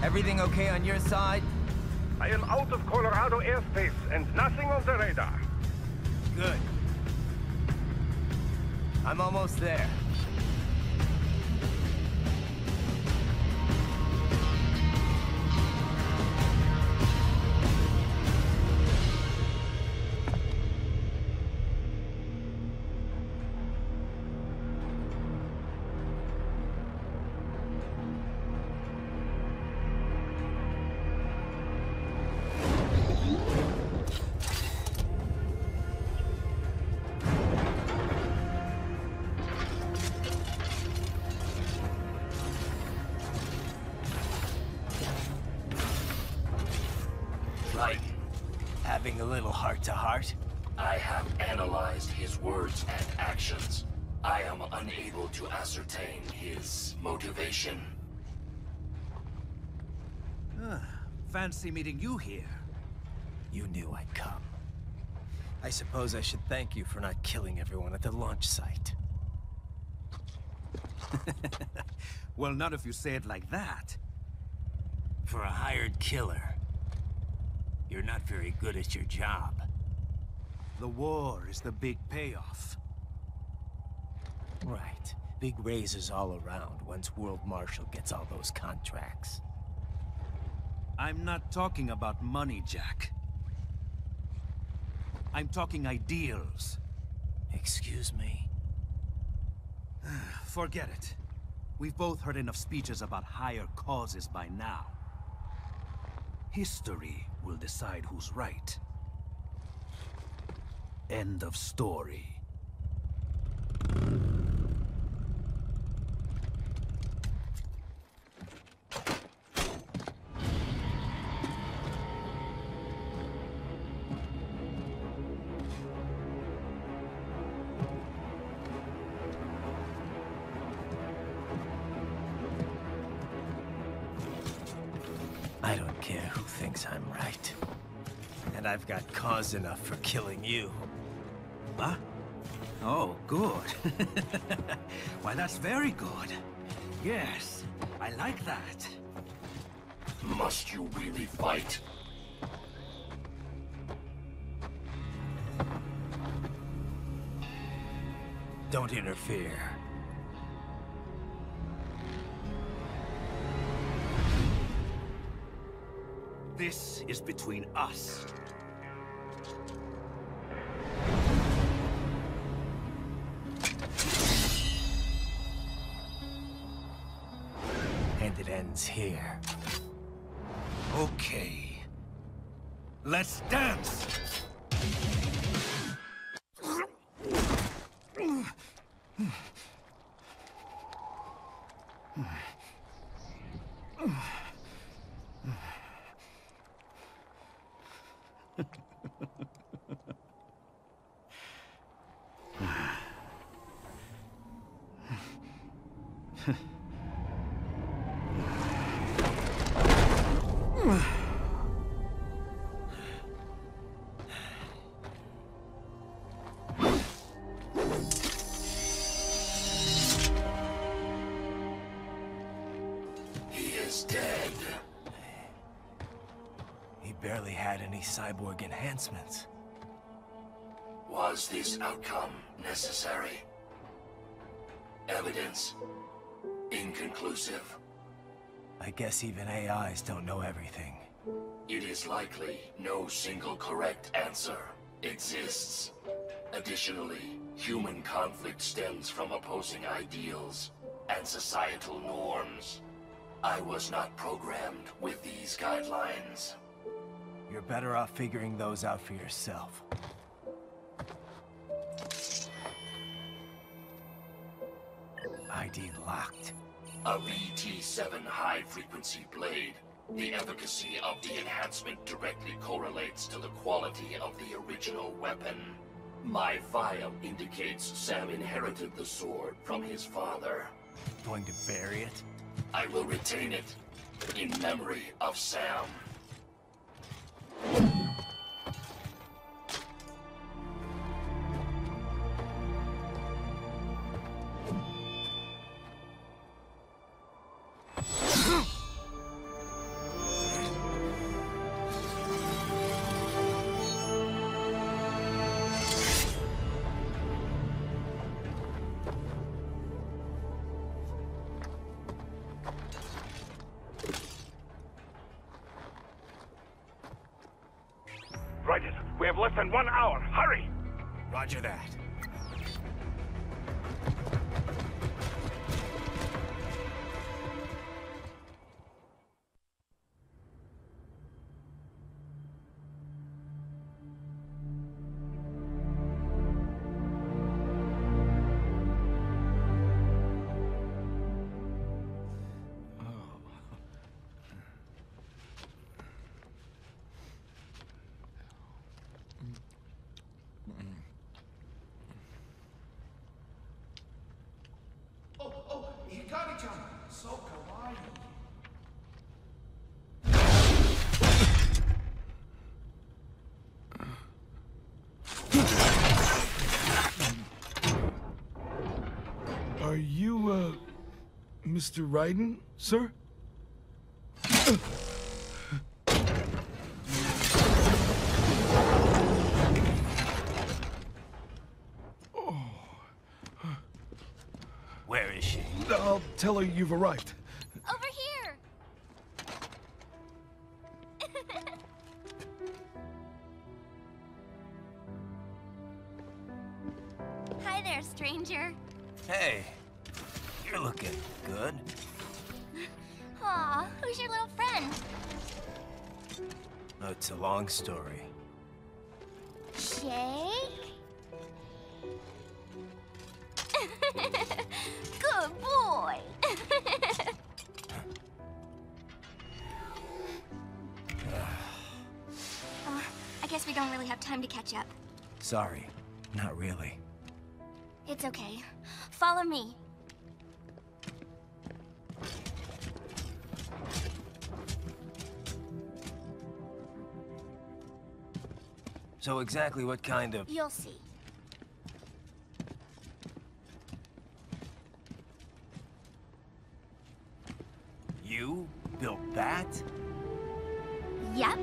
Everything okay on your side? I am out of Colorado airspace and nothing on the radar. Good. I'm almost there. Having a little heart-to-heart? I have analyzed his words and actions. I am unable to ascertain his motivation. Fancy meeting you here. You knew I'd come. I suppose I should thank you for not killing everyone at the launch site. Well, not if you say it like that. For a hired killer, you're not very good at your job. The war is the big payoff. Right. Big raises all around once World Marshal gets all those contracts. I'm not talking about money, Jack. I'm talking ideals. Excuse me? Forget it. We've both heard enough speeches about higher causes by now. History will decide who's right. End of story. I don't care who thinks I'm right. And I've got cause enough for killing you. Huh? Oh, good. Why, that's very good. Yes, I like that. Must you really fight? Don't interfere. This is between us. And it ends here. Okay. Let's dance! Dead. He barely had any cyborg enhancements. Was this outcome necessary? Evidence inconclusive. I guess even AIs don't know everything. It is likely no single correct answer exists. Additionally, human conflict stems from opposing ideals and societal norms. I was not programmed with these guidelines. You're better off figuring those out for yourself. ID locked. A VT7 high-frequency blade. The efficacy of the enhancement directly correlates to the quality of the original weapon. My file indicates Sam inherited the sword from his father. Going to bury it? I will retain it in memory of Sam. Raiden, we have less than 1 hour. Hurry! Roger that. So kawaii. Are you, Mr. Raiden, sir? Where is she? I'll tell her you've arrived. Over here! Hi there, stranger. Hey, you're looking good. Aw, who's your little friend? Oh, it's a long story. Jake? Good boy! I guess we don't really have time to catch up. Sorry, not really. It's okay. Follow me. So exactly what kind of... You'll see. You built that? Yep.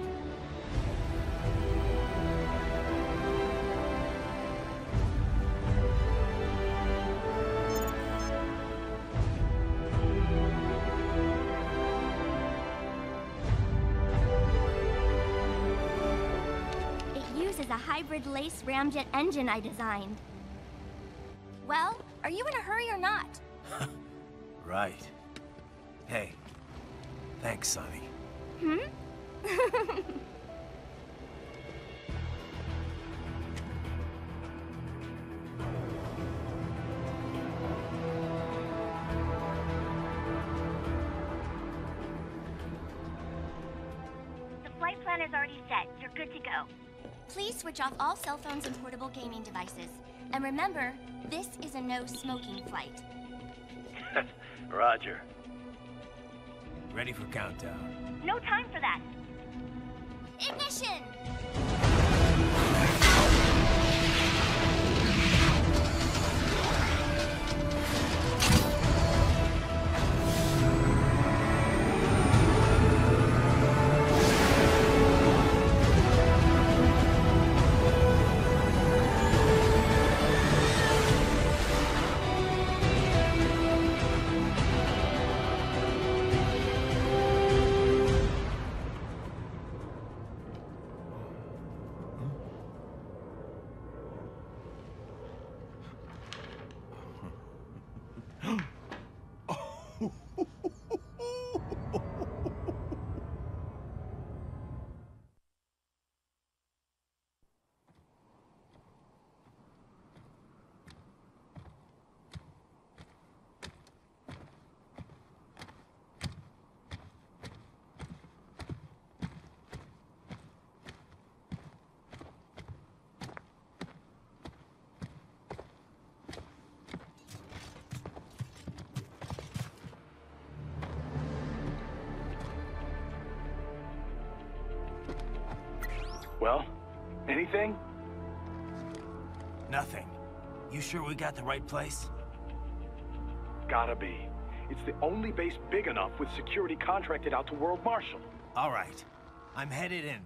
It uses a hybrid lace ramjet engine I designed. Well, are you in a hurry or not? Right. Hey, thanks, Sonny. Hmm? The flight plan is already set. You're good to go. Please switch off all cell phones and portable gaming devices. And remember, this is a no-smoking flight. Roger. Ready for countdown. No time for that. Ignition! Anything? Nothing. You sure we got the right place? Gotta be. It's the only base big enough with security contracted out to World Marshal. All right. I'm headed in.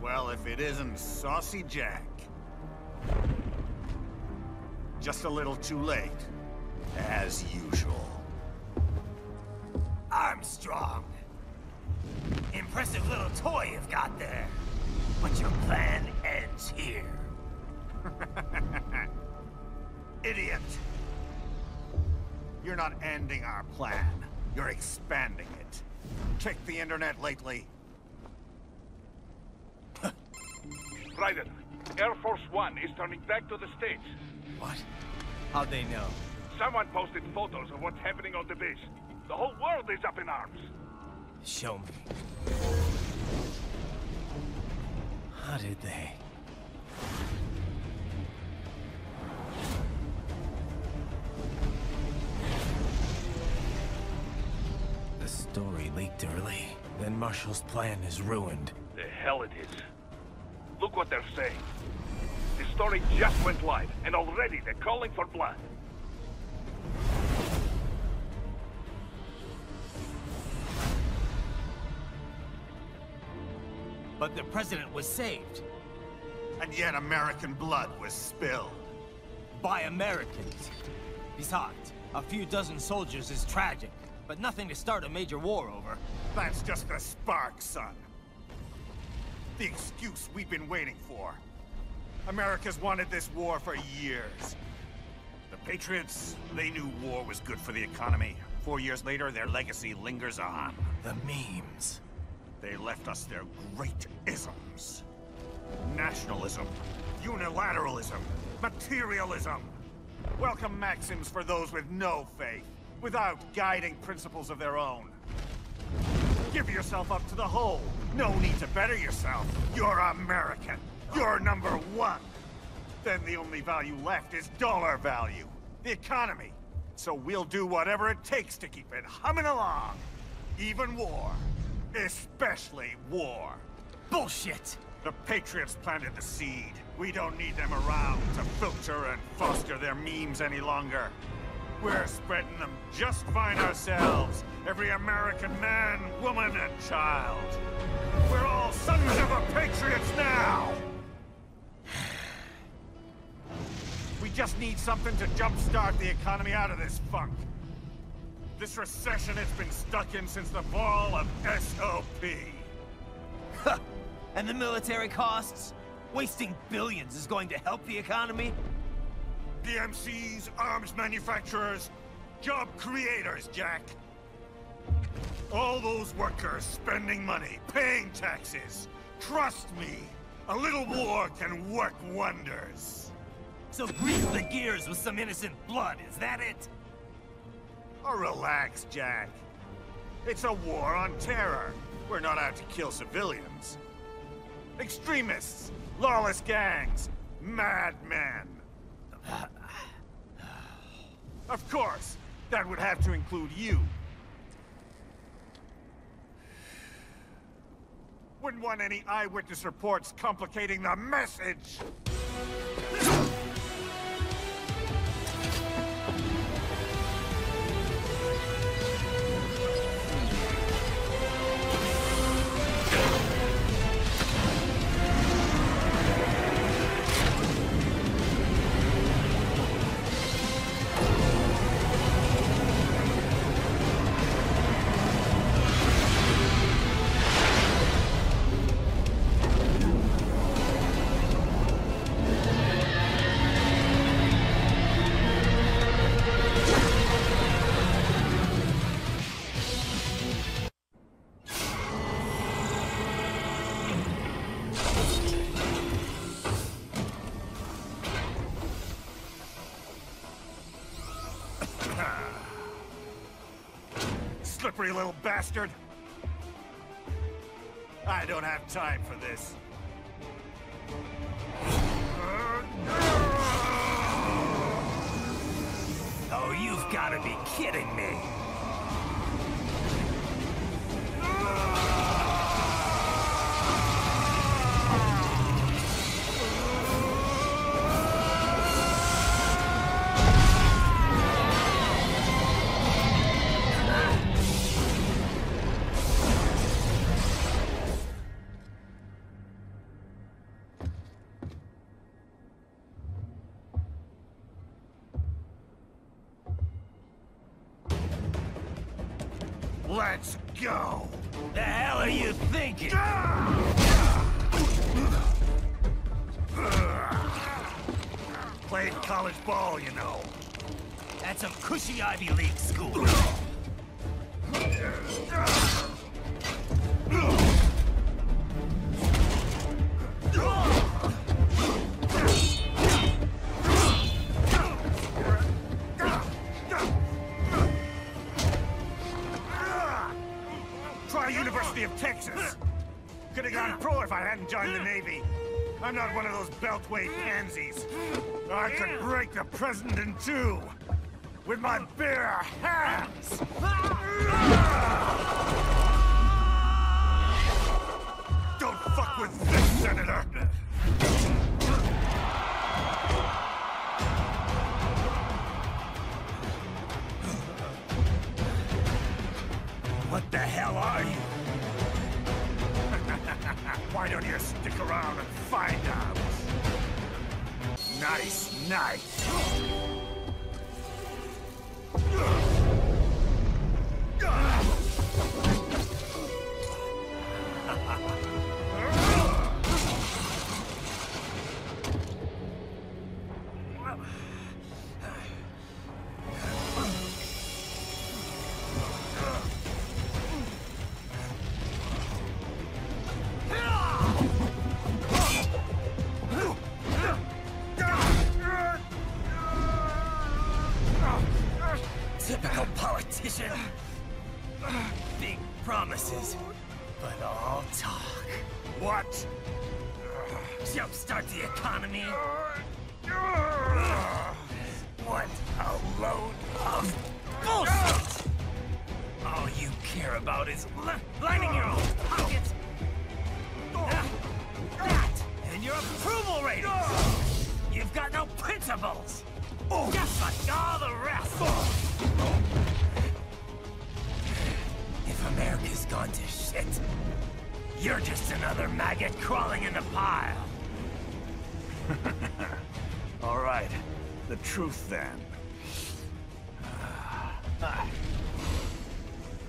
Well, if it isn't Saucy Jack. Just a little too late, as usual. Armstrong. Impressive little toy you've got there. But your plan ends here. Idiot! You're not ending our plan. You're expanding it. Check the internet lately. Raiden, Air Force One is turning back to the States. What? How'd they know? Someone posted photos of what's happening on the base. The whole world is up in arms. Show me. How did they? The story leaked early. Then Marshal's plan is ruined. The hell it is. Look what they're saying. The story just went live, and already they're calling for blood. But the president was saved. And yet American blood was spilled. By Americans. Besides, a few dozen soldiers is tragic, but nothing to start a major war over. That's just the spark, son. The excuse we've been waiting for. America's wanted this war for years. The Patriots, they knew war was good for the economy. 4 years later, their legacy lingers on. The memes. They left us their great isms. Nationalism, unilateralism, materialism. Welcome maxims for those with no faith, without guiding principles of their own. Give yourself up to the whole. No need to better yourself. You're American. You're #1. Then the only value left is dollar value. The economy. So we'll do whatever it takes to keep it humming along. Even war. Especially war. Bullshit! The Patriots planted the seed. We don't need them around to filter and foster their memes any longer. We're spreading them just fine ourselves. Every American man, woman, and child. We're all sons of the Patriots now! We just need something to jumpstart the economy out of this funk. This recession it's been stuck in since the fall of SOP. And the military costs? Wasting billions is going to help the economy? BMCs, arms manufacturers, job creators, Jack. All those workers spending money, paying taxes. Trust me, a little war can work wonders. So grease the gears with some innocent blood, is that it? Oh, relax, Jack. It's a war on terror. We're not out to kill civilians. Extremists, lawless gangs, madmen. Of course, that would have to include you. Wouldn't want any eyewitness reports complicating the message. Slippery little bastard. I don't have time for this. Oh, you've got to be kidding me. Let's go! The hell are you thinking? Played college ball, you know. That's a cushy Ivy League school. Try University of Texas. Could have gone pro if I hadn't joined the Navy. I'm not one of those beltway pansies. I could break the president in two with my bare hands. Don't fuck with this, Senator. What the hell are you? Why don't you stick around and find out? Nice, nice. Typical politician. Big promises, but all talk. What? Jumpstart the economy? What a load of bullshit! All you care about is lining your own pockets. That and your approval ratings. You've got no principles. Just like all the rest. If America's gone to shit, you're just another maggot crawling in the pile. All right, the truth then.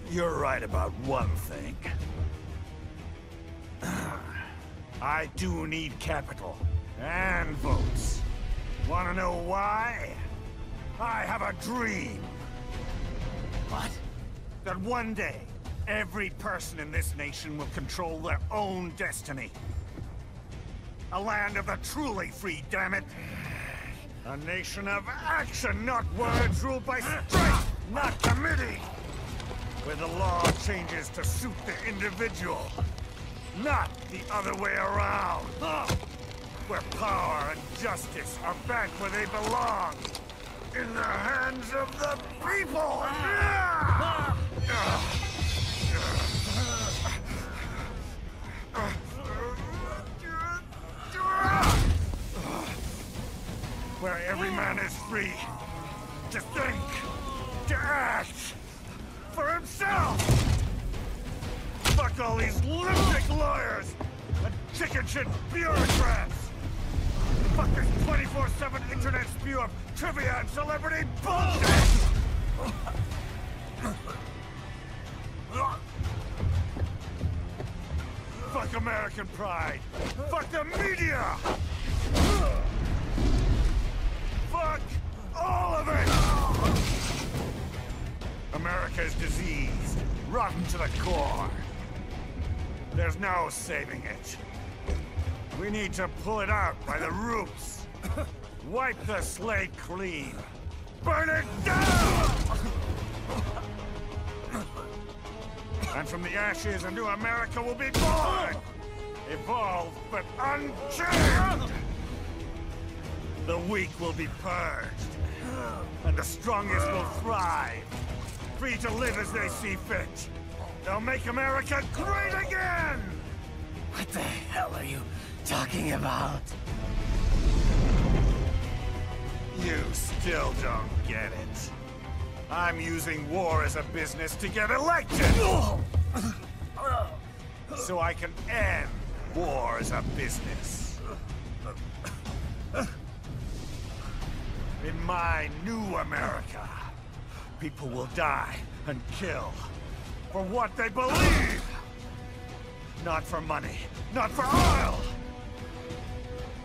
You're right about one thing. I do need capital and votes. Wanna know why? I have a dream. What? That one day, every person in this nation will control their own destiny. A land of the truly free, damn it! A nation of action, not words, ruled by strength, not committee! Where the law changes to suit the individual, not the other way around. Where power and justice are back where they belong. In the hands of the people! Where every man is free to think, to act for himself! Fuck all these lunatic lawyers and chicken shit bureaucrats! Fuck this 24/7 internet spew of trivia and celebrity bullshit! Fuck American pride! Fuck the media! Fuck all of it! America is diseased, rotten to the core. There's no saving it. We need to pull it out by the roots. Wipe the slate clean. Burn it down! And from the ashes, a new America will be born! Evolved, but unchained! The weak will be purged. And the strongest will thrive. Free to live as they see fit. They'll make America great again! What the hell are you talking about? You still don't get it. I'm using war as a business to get elected! So I can end war as a business. In my new America, people will die and kill for what they believe! Not for money, not for oil!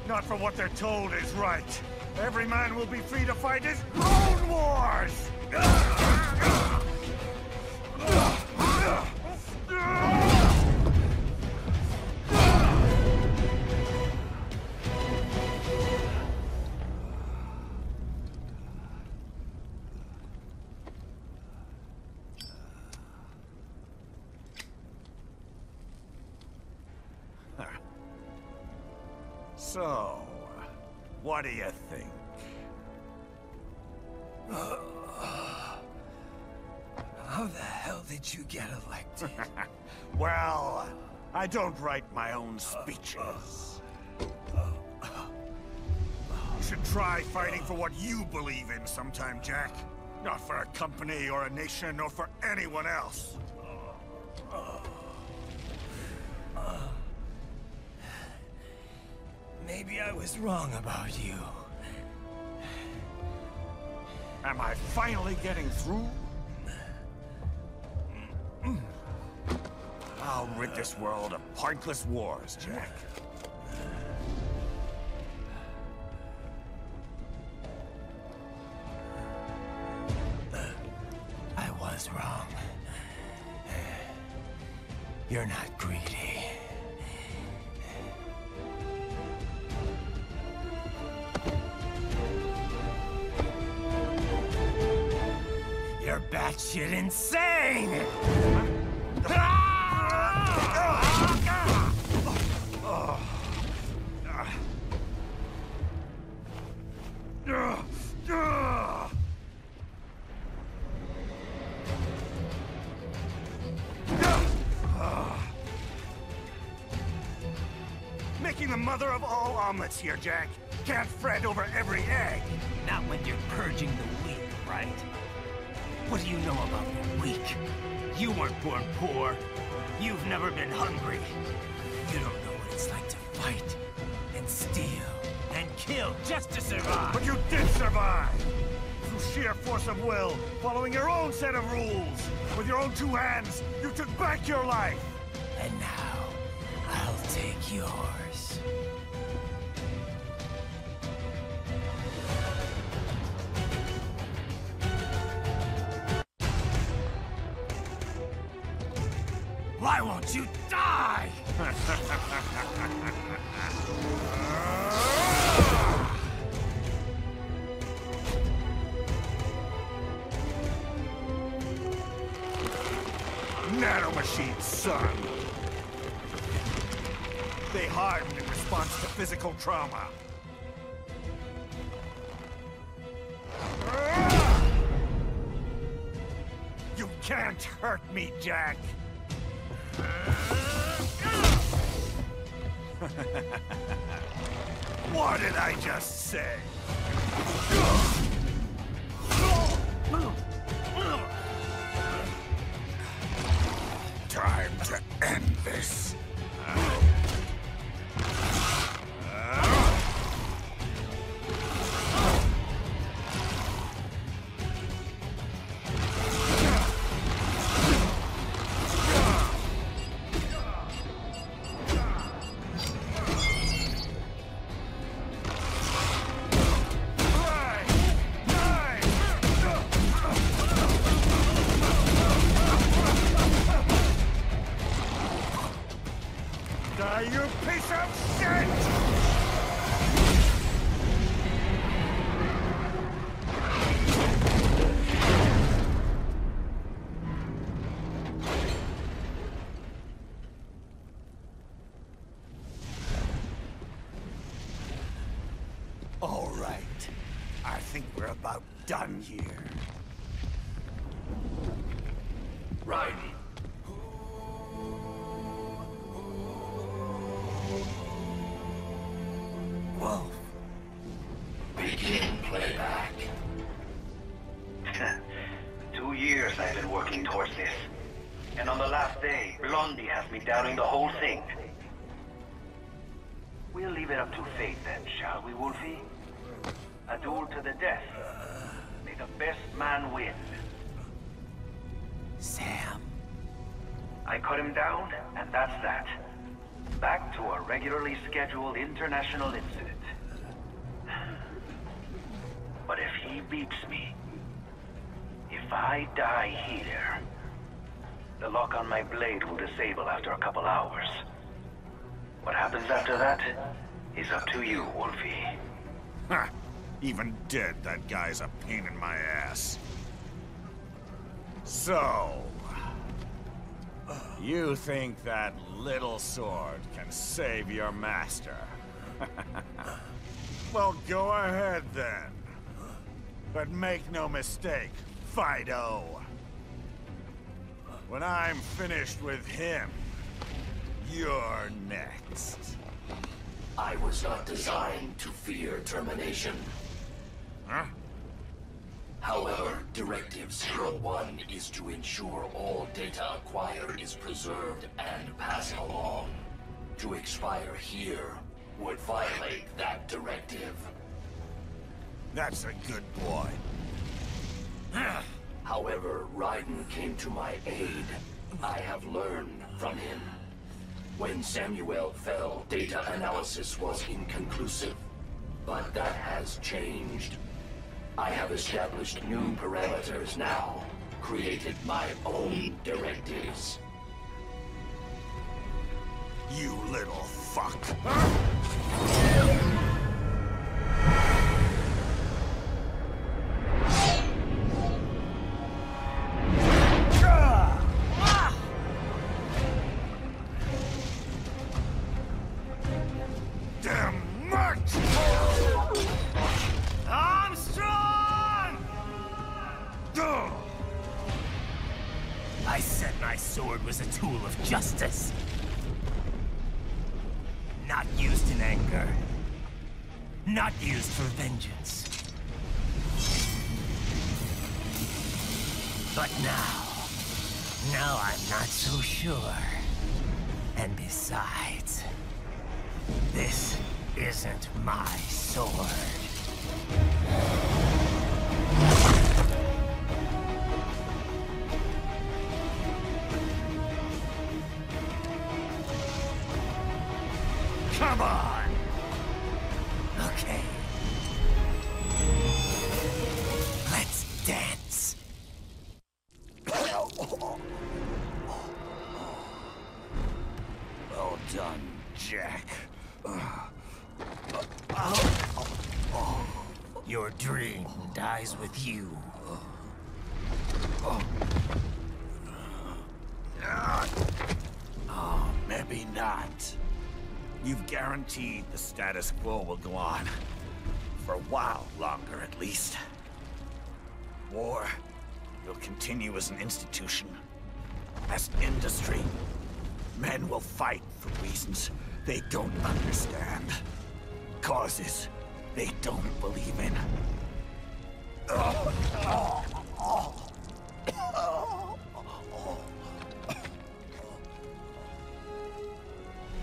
Not for what they're told is right. Every man will be free to fight his own wars! So, what do you think? How the hell did you get elected? Well, I don't write my own speeches. You should try fighting for what you believe in sometime, Jack. Not for a company or a nation or for anyone else. Maybe I was wrong about you. Am I finally getting through? I'll rid this world of pointless wars, Jack. I was wrong. You're not greedy. You're batshit insane! Making the mother of all omelets here, Jack. Can't fret over every egg. Not when you're purging the weak, right? What do you know about the weak? You weren't born poor. You've never been hungry. You don't know what it's like to fight, and steal, and kill just to survive. But you did survive! Through sheer force of will, following your own set of rules. With your own two hands, you took back your life! And now, I'll take yours. Why won't you die? Nanomachines, son. They harden in response to physical trauma. You can't hurt me, Jack. What did I just say? Time to end this. You piece of shit! All right. I think we're about done here. Right. Wolf. Begin playback. 2 years I've been working towards this. And on the last day, Blondie has me doubting the whole thing. We'll leave it up to fate then, shall we, Wolfie? A duel to the death. May the best man win. Sam. I cut him down, and that's that. Back to a regularly scheduled international incident. But if he beats me, if I die here, the lock on my blade will disable after a couple hours. What happens after that is up to you, Wolfie. Ha! Even dead, that guy's a pain in my ass. So... you think that little sword can save your master? Well, go ahead then. But make no mistake, Fido. When I'm finished with him, you're next. I was not designed to fear termination. Huh? However, Directive 01 is to ensure all data acquired is preserved and passed along. To expire here would violate that directive. That's a good boy. However, Raiden came to my aid. I have learned from him. When Samuel fell, data analysis was inconclusive. But that has changed. I have established new parameters now, created my own directives. You little fuck. Damn much! I said my sword was a tool of justice. Not used in anger. Not used for vengeance. But now I'm not so sure. And besides, this isn't my sword. Come on! Okay. Let's dance. dream dies with you. Oh, maybe not. You've guaranteed the status quo will go on. For a while longer, at least. War will continue as an institution. As an industry. Men will fight for reasons they don't understand. Causes they don't believe in.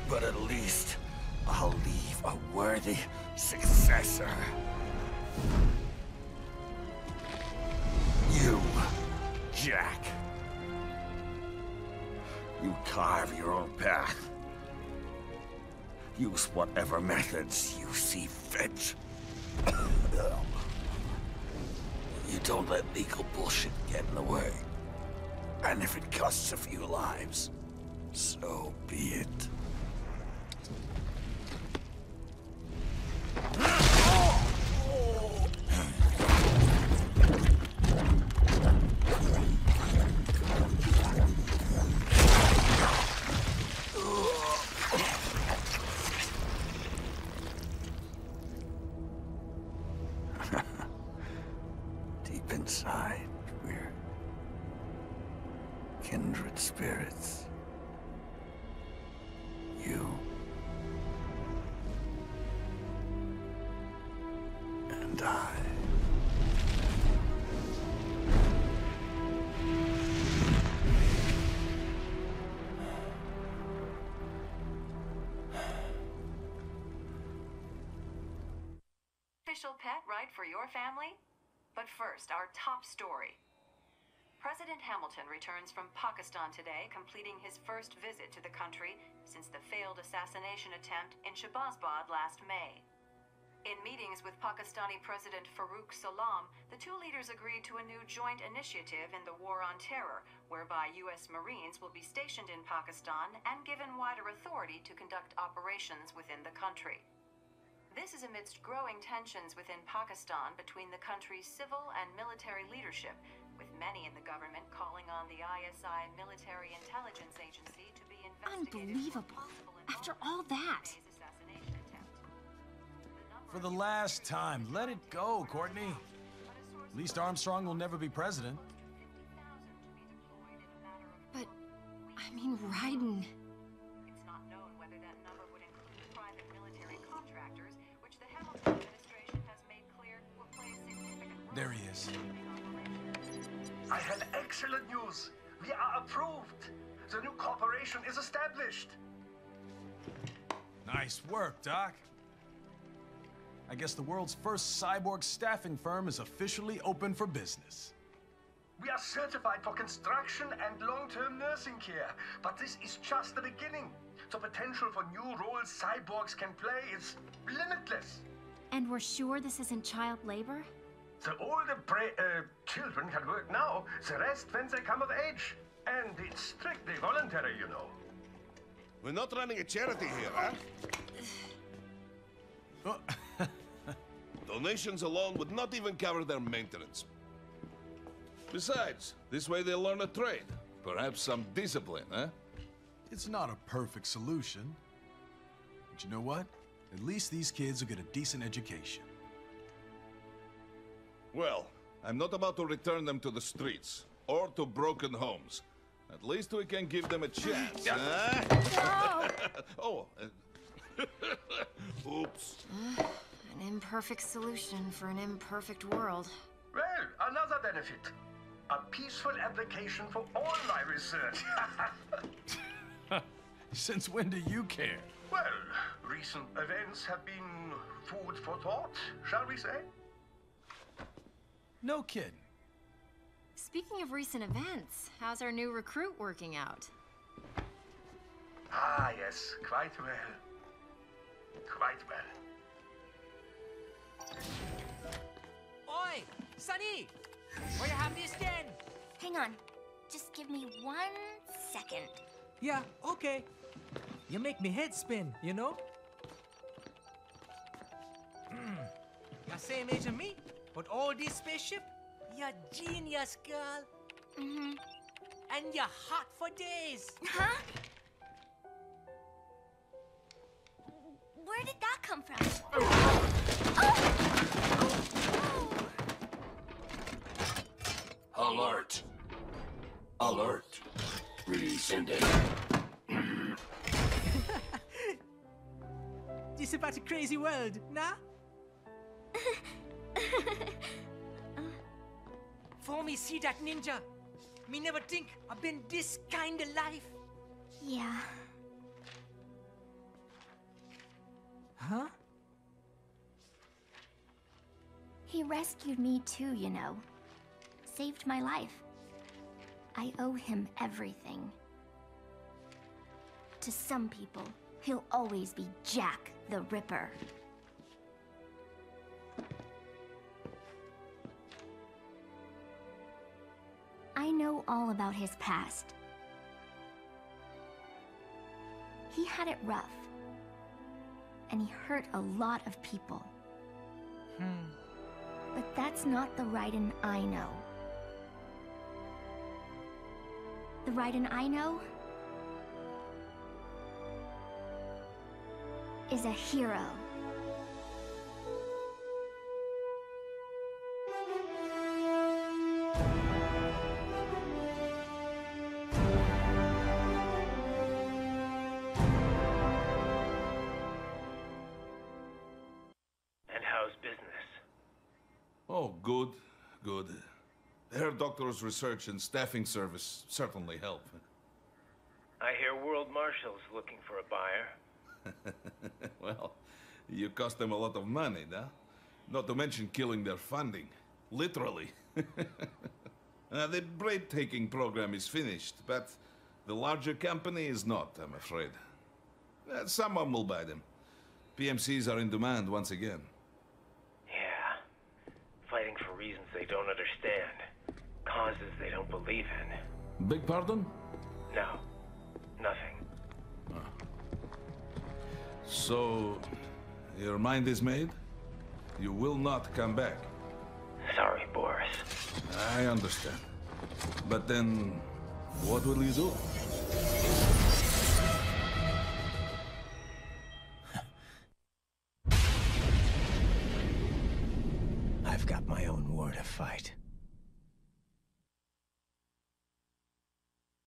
But at least I'll leave a worthy successor. You, Jack. You carve your own path. Use whatever methods you see fit. You don't let legal bullshit get in the way. And if it costs a few lives, so be it. Deep inside, we're kindred spirits. You and I. Official pet right for your family? But first, our top story. President Hamilton returns from Pakistan today, completing his first visit to the country since the failed assassination attempt in Shahbazbad last May. In meetings with Pakistani President Farooq Salam, the two leaders agreed to a new joint initiative in the War on Terror, whereby U.S. Marines will be stationed in Pakistan and given wider authority to conduct operations within the country. This is amidst growing tensions within Pakistan between the country's civil and military leadership, with many in the government calling on the ISI Military Intelligence Agency to be investigated. Unbelievable. After all that. For the last time, let it go, Courtney. At least Armstrong will never be president. But, I mean, Raiden. It's not known whether that number would include private military contractors, which the Hamilton administration has made clear will play a significant role. There he is. I have excellent news. We are approved. The new corporation is established. Nice work, Doc. I guess the world's first cyborg staffing firm is officially open for business. We are certified for construction and long-term nursing care, but this is just the beginning. The potential for new roles cyborgs can play is limitless. And we're sure this isn't child labor? The older children can work now, the rest when they come of age. And it's strictly voluntary, you know. We're not running a charity here, huh? Donations alone would not even cover their maintenance. Besides, this way they'll learn a trade. Perhaps some discipline, huh? It's not a perfect solution. But you know what? At least these kids will get a decent education. Well, I'm not about to return them to the streets, or to broken homes. At least we can give them a chance, huh? Oh, oops. An imperfect solution for an imperfect world. Well, another benefit. A peaceful application for all my research. Since when do you care? Well, recent events have been food for thought, shall we say? No kidding. Speaking of recent events, how's our new recruit working out? Ah, yes, quite well. Quite well. Oi! Sunny! Are you happiest again? Hang on. Just give me 1 second. Yeah, okay. You make me head spin, you know? You're same age as me? But all this spaceship, you're genius, girl. Mm-hmm. And you're hot for days. Huh? Where did that come from? Alert! Alert! Resending. This about a crazy world, nah? For me see that ninja, me never think I've been this kind of life. Yeah. Huh? He rescued me too, you know. Saved my life. I owe him everything. To some people, he'll always be Jack the Ripper. I know all about his past. He had it rough. And he hurt a lot of people. But that's not the Raiden I know. The Raiden I know is a hero. And how's business? Oh, good, good. Their doctor's research and staffing service certainly help. I hear World Marshal's looking for a buyer. Well, you cost them a lot of money, huh? Not to mention killing their funding. Literally. The breathtaking program is finished, but the larger company is not, I'm afraid. Someone will buy them. PMCs are in demand once again. Yeah. Fighting for reasons they don't understand. Causes they don't believe in. Beg pardon? No. Nothing. So, your mind is made? You will not come back? Sorry, Boris. I understand. But then, what will you do?